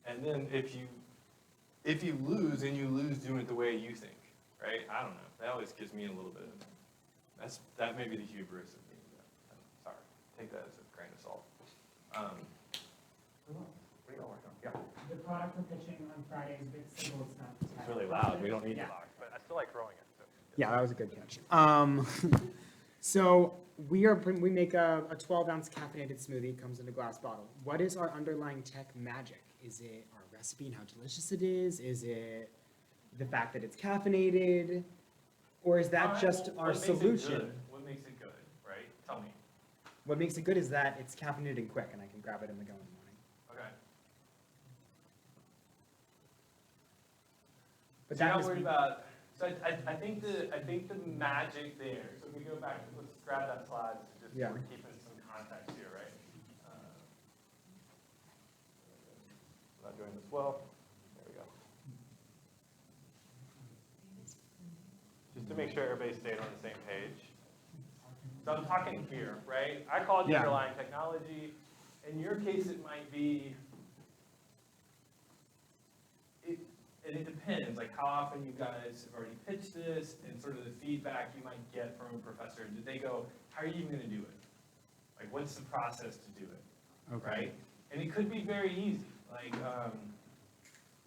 And then if you lose, then you lose doing it the way you think, right? I don't know. That always gives me a little bit of, that may be the hubris of me. But I'm sorry. Take that as a grain of salt. What are y'all working on? Yeah. The product we're pitching on Friday is a bit simple, it's not. It's really loud. We don't need to Yeah. talk, but I still like throwing it. So. Yeah, that was a good catch. So we make a 12-ounce caffeinated smoothie, comes in a glass bottle. What is our underlying tech magic? Is it our recipe and how delicious it is? Is it the fact that it's caffeinated? Or is that just our solution? What makes it good, right? Tell me. What makes it good is that it's caffeinated and quick, and I can grab it in the go in the morning. Okay. But So you're that not is, worried about, so I think the magic there, so if we go back, let's grab that slide, just Yeah. we're keeping some context here, right? Not doing this well, there we go. Just to make sure everybody's staying on the same page. So I'm talking here, right? I call it the Yeah. underlying technology. In your case, it might be, and it depends, like how often you guys have already pitched this and sort of the feedback you might get from a professor. Did they go, how are you even gonna do it? Like, what's the process to do it, okay. right? And it could be very easy, like,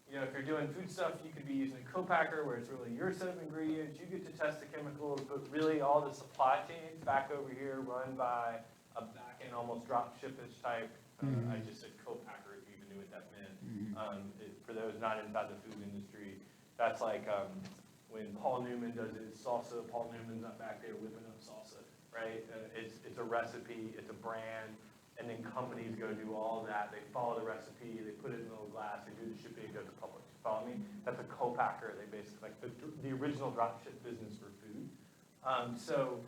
you know, if you're doing food stuff, you could be using a co-packer where it's really your set of ingredients, you get to test the chemicals, but really all the supply chains back over here run by a back-end almost drop ship-ish type. I just said co-packer if you even knew what that meant. For those not inside the food industry, that's like when Paul Newman does his salsa, Paul Newman's not back there whipping up salsa, right? It's a recipe, it's a brand, and then companies go do all that. They follow the recipe, they put it in a little glass, they do the shipping, it goes to public. You follow me? That's a co-packer. They basically, like the original drop ship business for food. So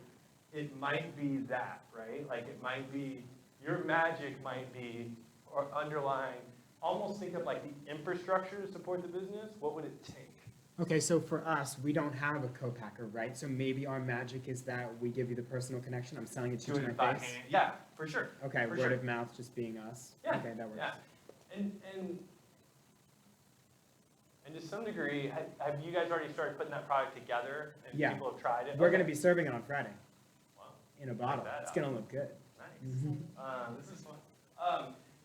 it might be that, right? Like it might be, your magic might be, or underlying, almost think of like the infrastructure to support the business. What would it take? Okay, so for us, we don't have a co-packer, right? So maybe our magic is that we give you the personal connection. I'm selling it to you Doing to it my by face. hand. Yeah, for sure. Okay, For word sure. of mouth just being us. Yeah, Okay, that works. Yeah, and to some degree, have you guys already started putting that product together and Yeah. people have tried it? We're Okay. gonna be serving it on Friday Wow, in a bottle. that It's out. gonna look good. nice. This is fun.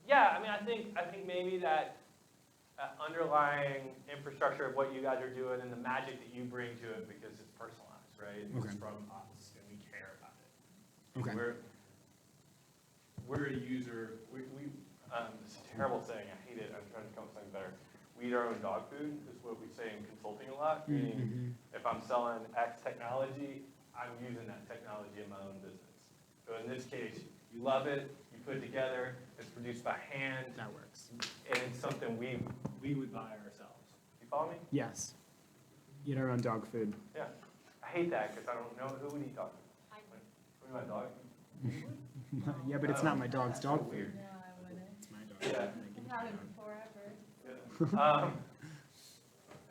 Yeah, I mean, I think maybe that underlying infrastructure of what you guys are doing and the magic that you bring to it because it's personalized, right? It's Okay. from us and we care about it. Okay. We're a user, it's a terrible saying, I hate it, I'm trying to come up with something better. We eat our own dog food, is what we say in consulting a lot, meaning if I'm selling X technology, I'm using that technology in my own business. So in this case, you love it, you put it together, it's produced by hand, That works. and it's something we would buy ourselves. You follow me? Yes. Eat our own dog food. Yeah. I hate that because I don't know who would eat dog food. Who's my dog? Yeah, but it's not my dog's dog food. Weird. No, I wouldn't. It's my dog. Yeah. I've had it forever.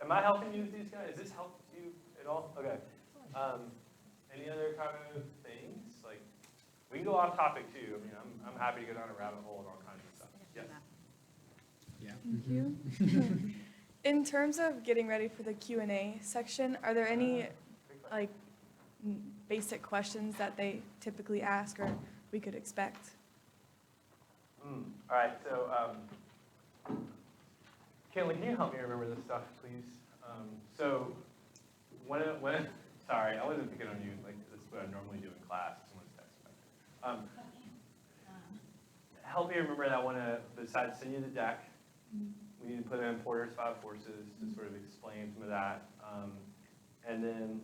Am I helping you with these guys? Is this help you at all? Okay. Any other kind of things? Like, we can go off topic too. I mean, I'm happy to go down a rabbit hole and all kinds of stuff. Yes. Yeah. Thank you. In terms of getting ready for the Q&A section, are there any like basic questions that they typically ask or we could expect? All right, so, Caitlin, can you help me remember this stuff, please? So, sorry, I wasn't picking on you, like, this is what I normally do in class, someone's texting me. Help me remember that I want to, besides send you the deck, we need to put in Porter's 5 forces to sort of explain some of that. And then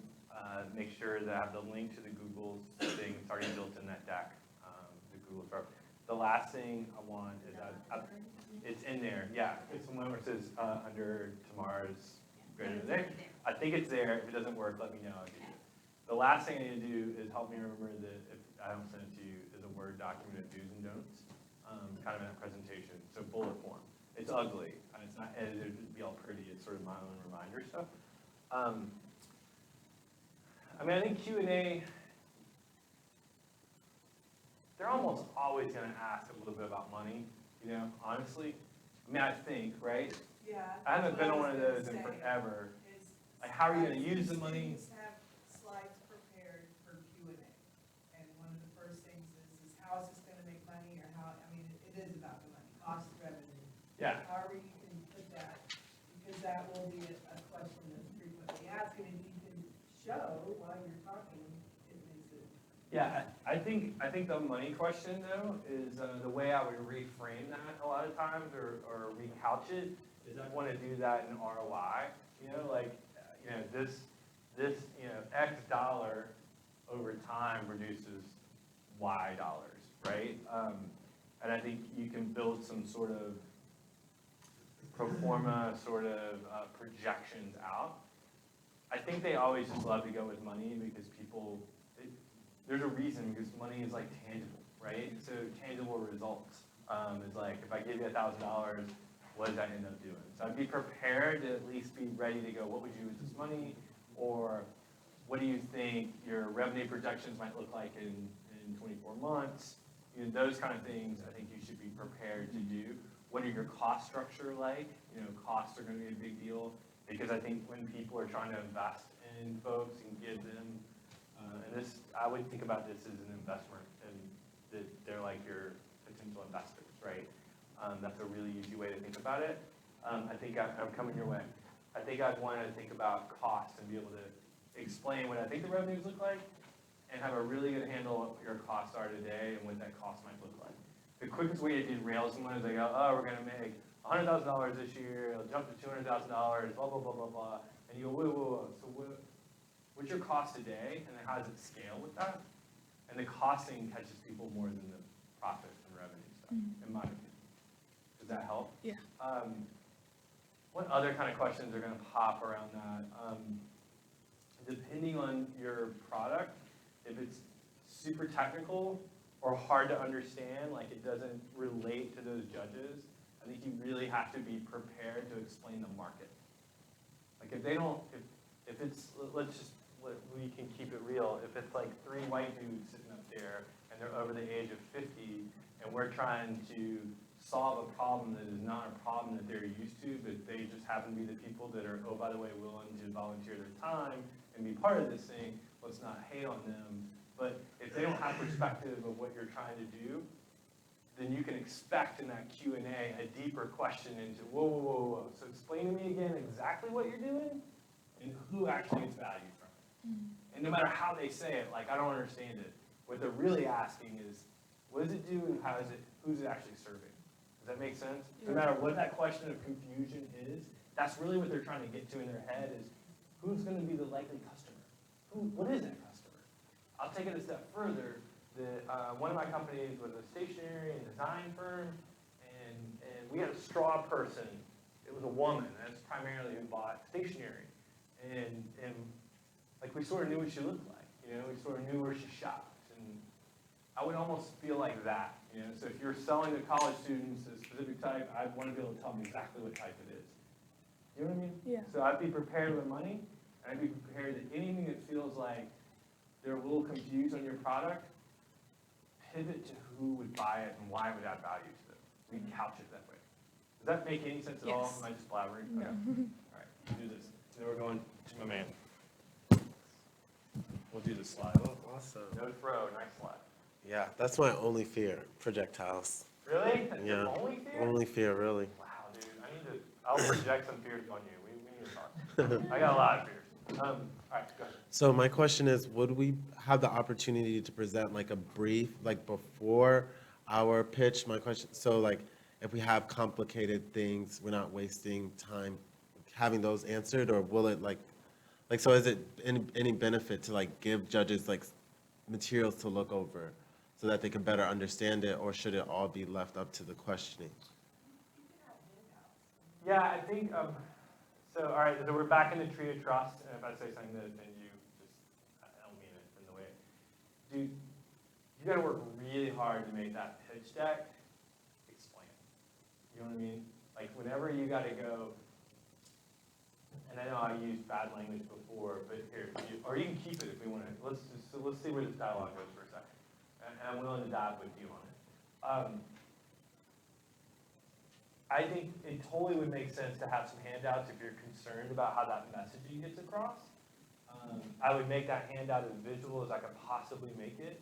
make sure that I have the link to the Google thing that's already built in that deck, the Google Sharp. The last thing I want is it's in there, yeah. It's the one where it says under tomorrow's greater than today. I think it's there. If it doesn't work, let me know. I'll get it. The last thing I need to do is help me remember that if I don't send it to you, is a Word document of do's and don'ts, kind of in that presentation. So bullet form. It's ugly. It's not edited to be all pretty. It's sort of my own reminder stuff. I mean, I think Q&A, they're almost always going to ask a little bit about money, you know, honestly. I mean, I think, right? Yeah. I haven't been on one of those in forever. Like, how are you going to use the money? Students have slides prepared for Q&A, and one of the first things is how is this gonna make money, or how, I mean, it is about the money, cost, revenue. Yeah. However you can put that, because that will be a question that's frequently asked, and if you can show while you're talking, it makes it. Yeah, I think the money question, though, is the way I would reframe that a lot of times, or recouch it, is I want to do that in ROI. You know, like, you know, this, you know, X dollar over time produces Y dollars, right? And I think you can build some sort of pro forma sort of projections out. I think they always just love to go with money because people, there's a reason, because money is like tangible, right? So tangible results is like, if I give you $1,000, what does that end up doing? So I'd be prepared to at least be ready to go, what would you do with this money? Or what do you think your revenue projections might look like in 24 months? You know, those kind of things I think you should be prepared to do. What are your cost structure like? You know, costs are going to be a big deal, because I think when people are trying to invest in folks and give them, and this, I would think about this as an investment, and that they're like your potential investors, right? That's a really easy way to think about it. I think I'm coming your way. I think I'd want to think about costs and be able to explain what I think the revenues look like, and have a really good handle on what your costs are today and what that cost might look like. The quickest way to derail someone is they go, oh, we're going to make $100,000 this year, it'll jump to $200,000, blah, blah, blah, blah, blah. And you go, whoa, whoa, whoa. So what's your cost today, and then how does it scale with that? And the costing catches people more than the profit and revenue stuff, in my opinion. Does that help? Yeah. What other kind of questions are going to pop around that? Depending on your product, if it's super technical or hard to understand, like it doesn't relate to those judges, I think you really have to be prepared to explain the market. Like if they don't, if it's, we can keep it real. If it's like 3 white dudes sitting up there and they're over the age of 50, and we're trying to solve a problem that is not a problem that they're used to, but they just happen to be the people that are, oh, by the way, willing to volunteer their time and be part of this thing, let's not hate on them. But if they don't have perspective of what you're trying to do, then you can expect in that Q&A a deeper question into, whoa, whoa, whoa, whoa. So explain to me again exactly what you're doing and who actually gets value from it. And no matter how they say it, like, I don't understand it. What they're really asking is, what does it do and how is it, who's it actually serving? Does that make sense? No matter what that question of confusion is, that's really what they're trying to get to in their head is, who's going to be the likely customer? What is that customer? I'll take it a step further. One of my companies was a stationery and design firm, and we had a straw person. It was a woman. That's primarily who bought stationery. And like we sort of knew what she looked like, you know, we sort of knew where she shopped. And I would almost feel like that, you know, so if you're selling to college students a specific type, I'd want to be able to tell them exactly what type it is. You know what I mean? Yeah. So I'd be prepared with money, and I'd be prepared that anything that feels like they're a little confused on your product, pivot to who would buy it and why it would add value to them. We couch it that way. Does that make any sense at all? Yes. Am I just blabbering? No. Okay. All right, we'll do this. Then we're going to my man. We'll do this slide. Oh, awesome. No throw, nice slide. Yeah, that's my only fear, projectiles. Really? That's your Yeah. only fear? Only fear, really. Wow, dude, I'll project some fears on you. We need to talk. I got a lot of fears. All right, go ahead. So my question is, would we have the opportunity to present like a brief, like before our pitch? My question, so like, if we have complicated things, we're not wasting time having those answered, or will it like, so is it any benefit to like give judges like materials to look over so that they can better understand it, or should it all be left up to the questioning? Yeah, I think, so, all right, so we're back in the tree of trust, and if I say something that, then you just, I don't mean it in the way. Dude, you gotta work really hard to make that pitch deck explain. You know what I mean? Like, whenever you gotta go, and I know I used bad language before, but here, or you can keep it if we wanna, let's see where this dialogue goes for a second. And I'm willing to dive with you on it. I think it totally would make sense to have some handouts if you're concerned about how that messaging gets across. I would make that handout as visual as I could possibly make it.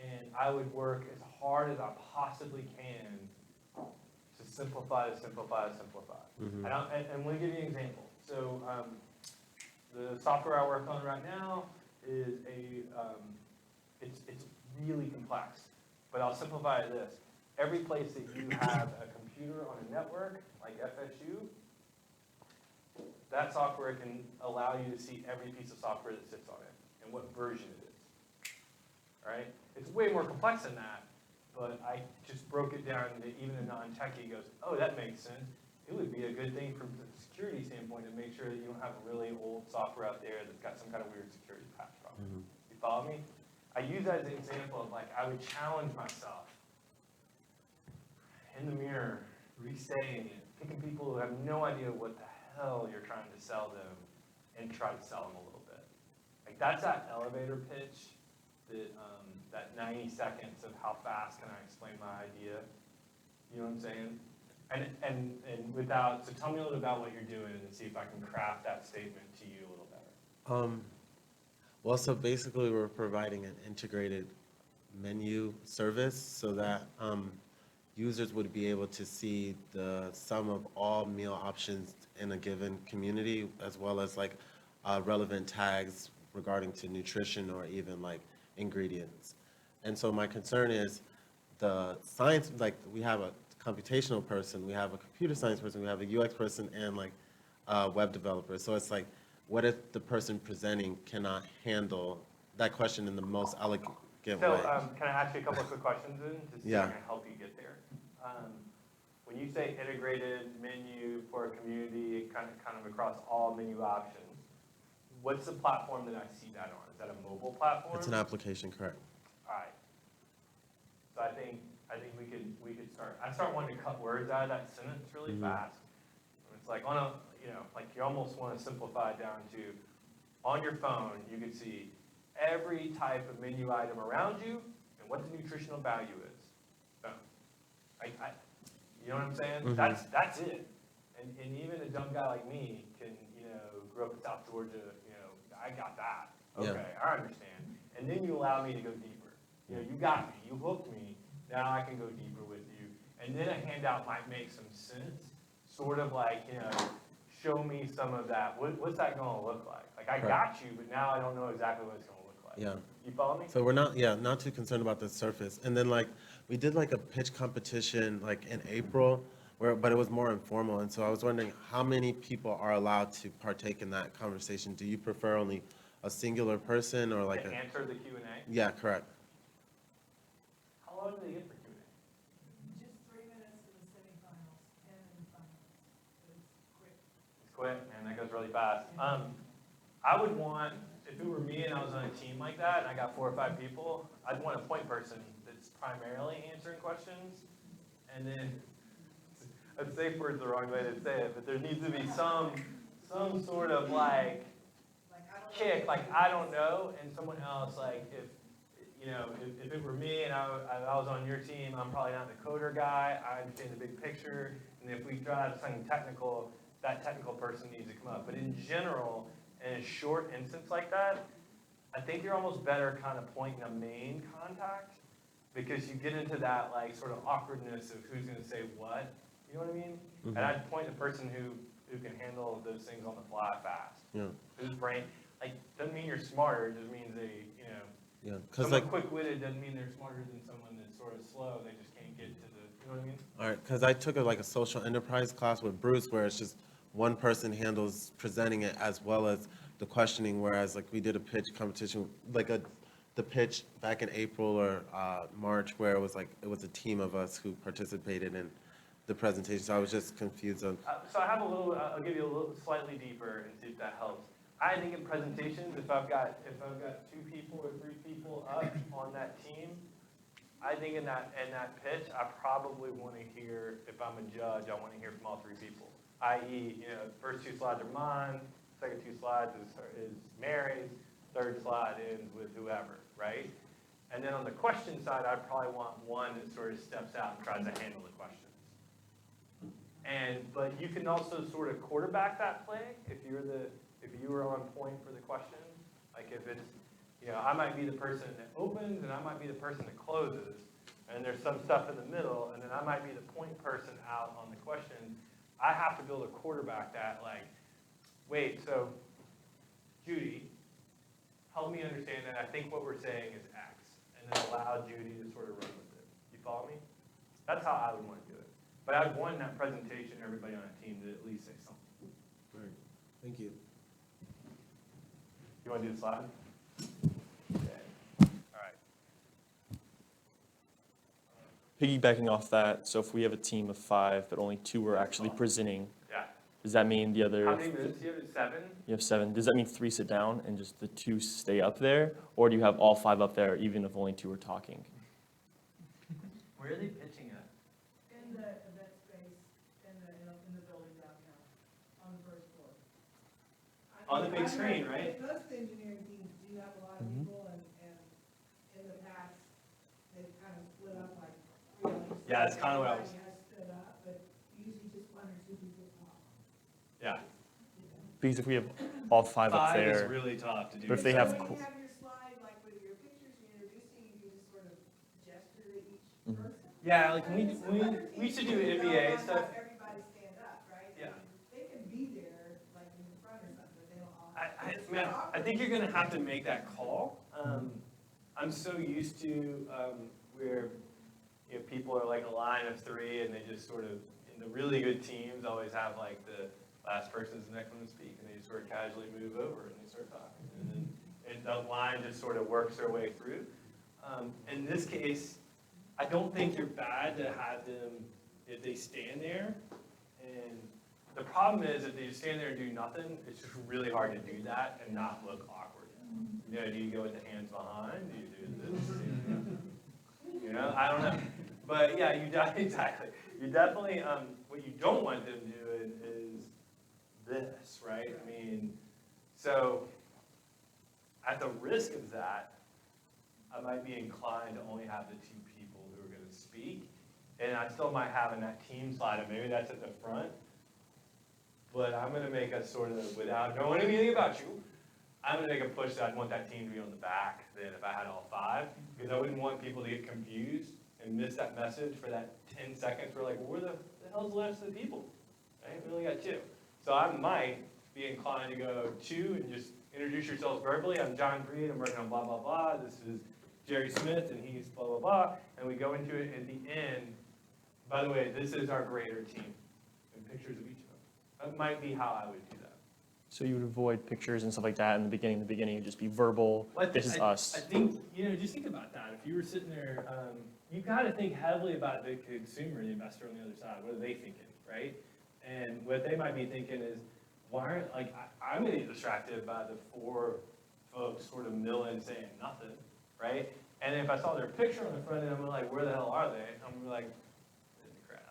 And I would work as hard as I possibly can to simplify. Mhm. And let me give you an example. So the software I work on right now is it's really complex, but I'll simplify it this. Every place that you have a computer on a network, like FSU, that software can allow you to see every piece of software that sits on it and what version it is, right? It's way more complex than that, but I just broke it down that even a non-techie goes, oh, that makes sense. It would be a good thing from the security standpoint to make sure that you don't have really old software out there that's got some kind of weird security patch problem. You follow me? I use that as an example of like, I would challenge myself in the mirror, re-saying it, picking people who have no idea what the hell you're trying to sell them and try to sell them a little bit. Like that's that elevator pitch that 90 seconds of how fast can I explain my idea. You know what I'm saying? And without, so tell me a little about what you're doing and see if I can craft that statement to you a little better. Well, so basically we're providing an integrated menu service so that users would be able to see the sum of all meal options in a given community, as well as like relevant tags regarding to nutrition or even like ingredients. And so my concern is the science, like we have a computational person, we have a computer science person, we have a UX person, and like a web developer. So it's like, what if the person presenting cannot handle that question in the most elegant way? So can I ask you a couple of quick questions then to see if I can help you get there? When you say integrated menu for a community, kind of across all menu options, what's the platform that I see that on? Is that a mobile platform? It's an application, correct? All right. So I think we could start. I start wanting to cut words out of that sentence really fast. It's like on a, like you almost want to simplify it down to, on your phone, you can see every type of menu item around you and what the nutritional value is. So, you know what I'm saying? That's it. And even a dumb guy like me can, grew up in South Georgia, I got that. Okay, I understand. And then you allow me to go deeper. You got me, you hooked me, now I can go deeper with you. And then a handout might make some sense, sort of like, show me some of that. What's that gonna look like? Like I got you, but now I don't know exactly what it's gonna look like. Yeah. You follow me? So we're not too concerned about the surface. And then like, we did like a pitch competition like in April, but it was more informal. And so I was wondering how many people are allowed to partake in that conversation? Do you prefer only a singular person or like To answer the Q&A? Yeah, correct. How long do they get for Q&A? Just 3 minutes in the semifinals, 10 in the finals. But it's quick. It's quick, man, that goes really fast. I would want, if it were me and I was on a team like that, and I got 4 or 5 people, I'd want a point person that's primarily answering questions, and then, I'd say word's the wrong way to say it, but there needs to be some sort of like kick, like, I don't know, and someone else, like, if it were me and I was on your team, I'm probably not the coder guy, I understand the big picture, and if we drive something technical, that technical person needs to come up. But in general, in a short instance like that, I think you're almost better kind of pointing a main contact, because you get into that like sort of awkwardness of who's gonna say what, you know what I mean? And I'd point the person who can handle those things on the fly fast. Yeah. Whose brain, like, doesn't mean you're smarter, it just means they, Yeah, because someone like, quick-witted doesn't mean they're smarter than someone that's sort of slow, they just can't get to the, you know what I mean? all right, because I took like a social enterprise class with Bruce where it's just one person handles presenting it as well as the questioning, whereas like we did a pitch competition, like the pitch back in April or March where it was a team of us who participated in the presentation. So I was just confused on. So I have a little, I'll give you a little slightly deeper and see if that helps. I think in presentations, if I've got 2 people or 3 people up on that team, I think in that pitch, I probably want to hear, if I'm a judge, I want to hear from all 3 people. I.e., first 2 slides are mine, second 2 slides is Mary's, third slide ends with whoever, right? And then on the question side, I'd probably want one that sort of steps out and tries to handle the questions. But you can also sort of quarterback that play if you were on point for the question. Like if it's, I might be the person that opens and I might be the person that closes, and there's some stuff in the middle, and then I might be the point person out on the question. I have to be able to quarterback that, like, wait, so Judy, help me understand that. I think what we're saying is X, and then allow Judy to sort of run with it. You follow me? That's how I would want to do it. But I'd want in that presentation everybody on a team to at least say something. Right. Thank you. You want to do the slide? Okay. All right. Piggybacking off that, so if we have a team of 5, but only 2 are actually presenting, Yeah. does that mean the other? How many minutes do you have? 7? You have 7. Does that mean 3 sit down and just the 2 stay up there? Or do you have all 5 up there even if only 2 are talking? Where are they pitching at? In the event space, in the building downtown, on the first floor. On the big screen, right? Most engineering teams do have a lot of people, and in the past, they've kind of split up like, Yeah, that's kind of what I was. everybody has stood up, but usually just 1 or 2 people talk. Yeah. Because if we have all 5 up 5 is there, really tough to do. but if they So have, when you have your slide, like with your pictures you're introducing, you can just sort of gesture to each person. Yeah, like we should do NBA stuff. Everybody stand up, right? Yeah. They can be there, like in the front or something, but they don't all. I think you're gonna have to make that call. I'm so used to where people are like a line of 3 and they just sort of, in the really good teams always have like the last person's the next one to speak, and they just sort of casually move over and they start talking, and then the line just sort of works their way through. In this case, I don't think you're bad to have them, if they stand there, and the problem is if they just stand there and do nothing, it's just really hard to do that and not look awkward. Do you go with the hands behind? Do you do this? I don't know. But yeah, exactly. You definitely, what you don't want them doing is this, right? I mean, so at the risk of that, I might be inclined to only have the 2 people who are going to speak, and I still might have in that team slide, and maybe that's at the front, but I'm going to make a sort of, without knowing anything about you, I'm going to make a push that I'd want that team to be on the back then if I had all 5, because I wouldn't want people to get confused and miss that message for that 10 seconds. We're like, well, where the hell's the rest of the people? Right? We only got 2. So I might be inclined to go 2 and just introduce yourselves verbally. I'm John Green, I'm working on blah, blah, blah. This is Jerry Smith, and he's blah, blah, blah. And we go into it at the end. By the way, this is our grader team, and pictures of each of them. That might be how I would do that. so you would avoid pictures and stuff like that in the beginning. The beginning would just be verbal, this is us. I think, just think about that. If you were sitting there, you've got to think heavily about the consumer, the investor on the other side. What are they thinking, right? And what they might be thinking is, why aren't, I'm going to get distracted by the 4 folks sort of milling, saying nothing, right? And then if I saw their picture on the front end, I'm like, where the hell are they? I'm like, in the crowd,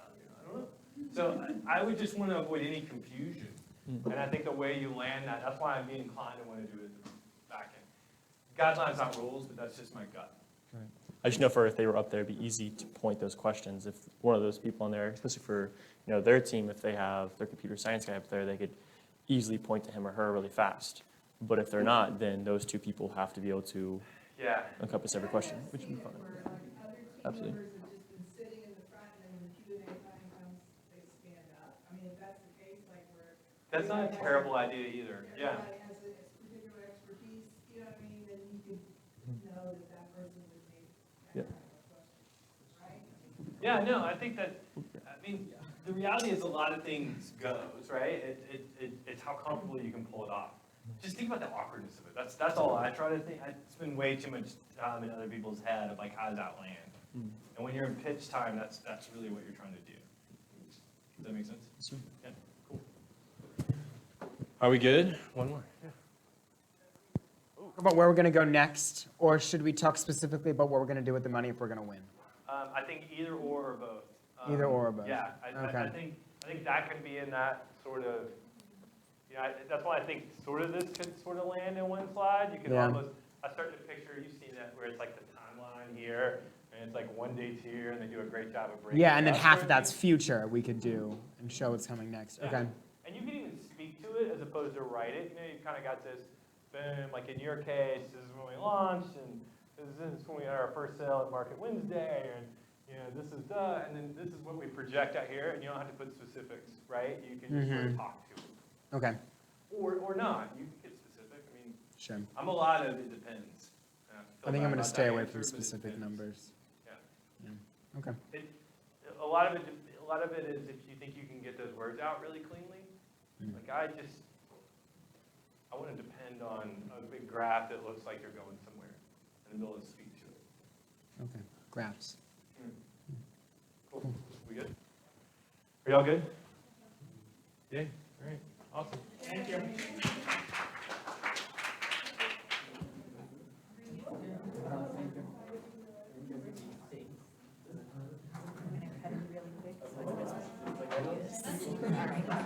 I don't know. So I would just want to avoid any confusion. And I think the way you land that, that's why I'm being inclined to want to do it at the back end. Guidelines, not rules, but that's just my gut. I just know for if they were up there, it'd be easy to point those questions. If one of those people on there, especially for their team, if they have their computer science guy up there, they could easily point to him or her really fast. But if they're not, then those two people have to be able to Yeah. encompass every question, which would be fine. Where like other team Absolutely. members have just been sitting in the front and then when the Q&A time comes, they stand up. I mean, if that's the case, like where. That's not a terrible idea either. Yeah. Everybody has a particular expertise, you know what I mean, then you could know that that person would make Yep. that kind of question, right? Yeah, no, I think that, I mean, the reality is a lot of things goes, right? It's how comfortable you can pull it off. Just think about the awkwardness of it. That's all I try to think. I spend way too much time in other people's head of like, how does that land? And when you're in pitch time, that's really what you're trying to do. Does that make sense? Yeah, cool. Are we good? One more. About where we're gonna go next, or should we talk specifically about what we're gonna do with the money if we're gonna win? I think either or both. Either or both. Yeah, I Okay. think that can be in that sort of, that's why I think sort of this could sort of land in one slide. You can Yeah. almost, I start to picture, you've seen that where it's like the timeline here, and it's like one date's here, and they do a great job of breaking. Yeah, and then it up half for of that's you. future we could do and show what's coming next. Yeah. Okay. And you can even speak to it as opposed to write it. You've kind of got this, boom, like in your case, this is when we launched, and this is when we had our first sale at Market Wednesday, and this is and then this is what we project out here, and you don't have to put specifics, right? You can just sort of talk to it. Okay. Or not, you can get specific. I mean, Sure. I'm a lot of it depends. I think I'm gonna stay away from specific numbers. Yeah. Yeah. Okay. A lot of it is if you think you can get those words out really cleanly. Like I want to depend on a big graph that looks like you're going somewhere and be able to speak to it. Okay. Graphs. Cool. We good? Are y'all good? Yeah. All right. Awesome. Thank you. All right.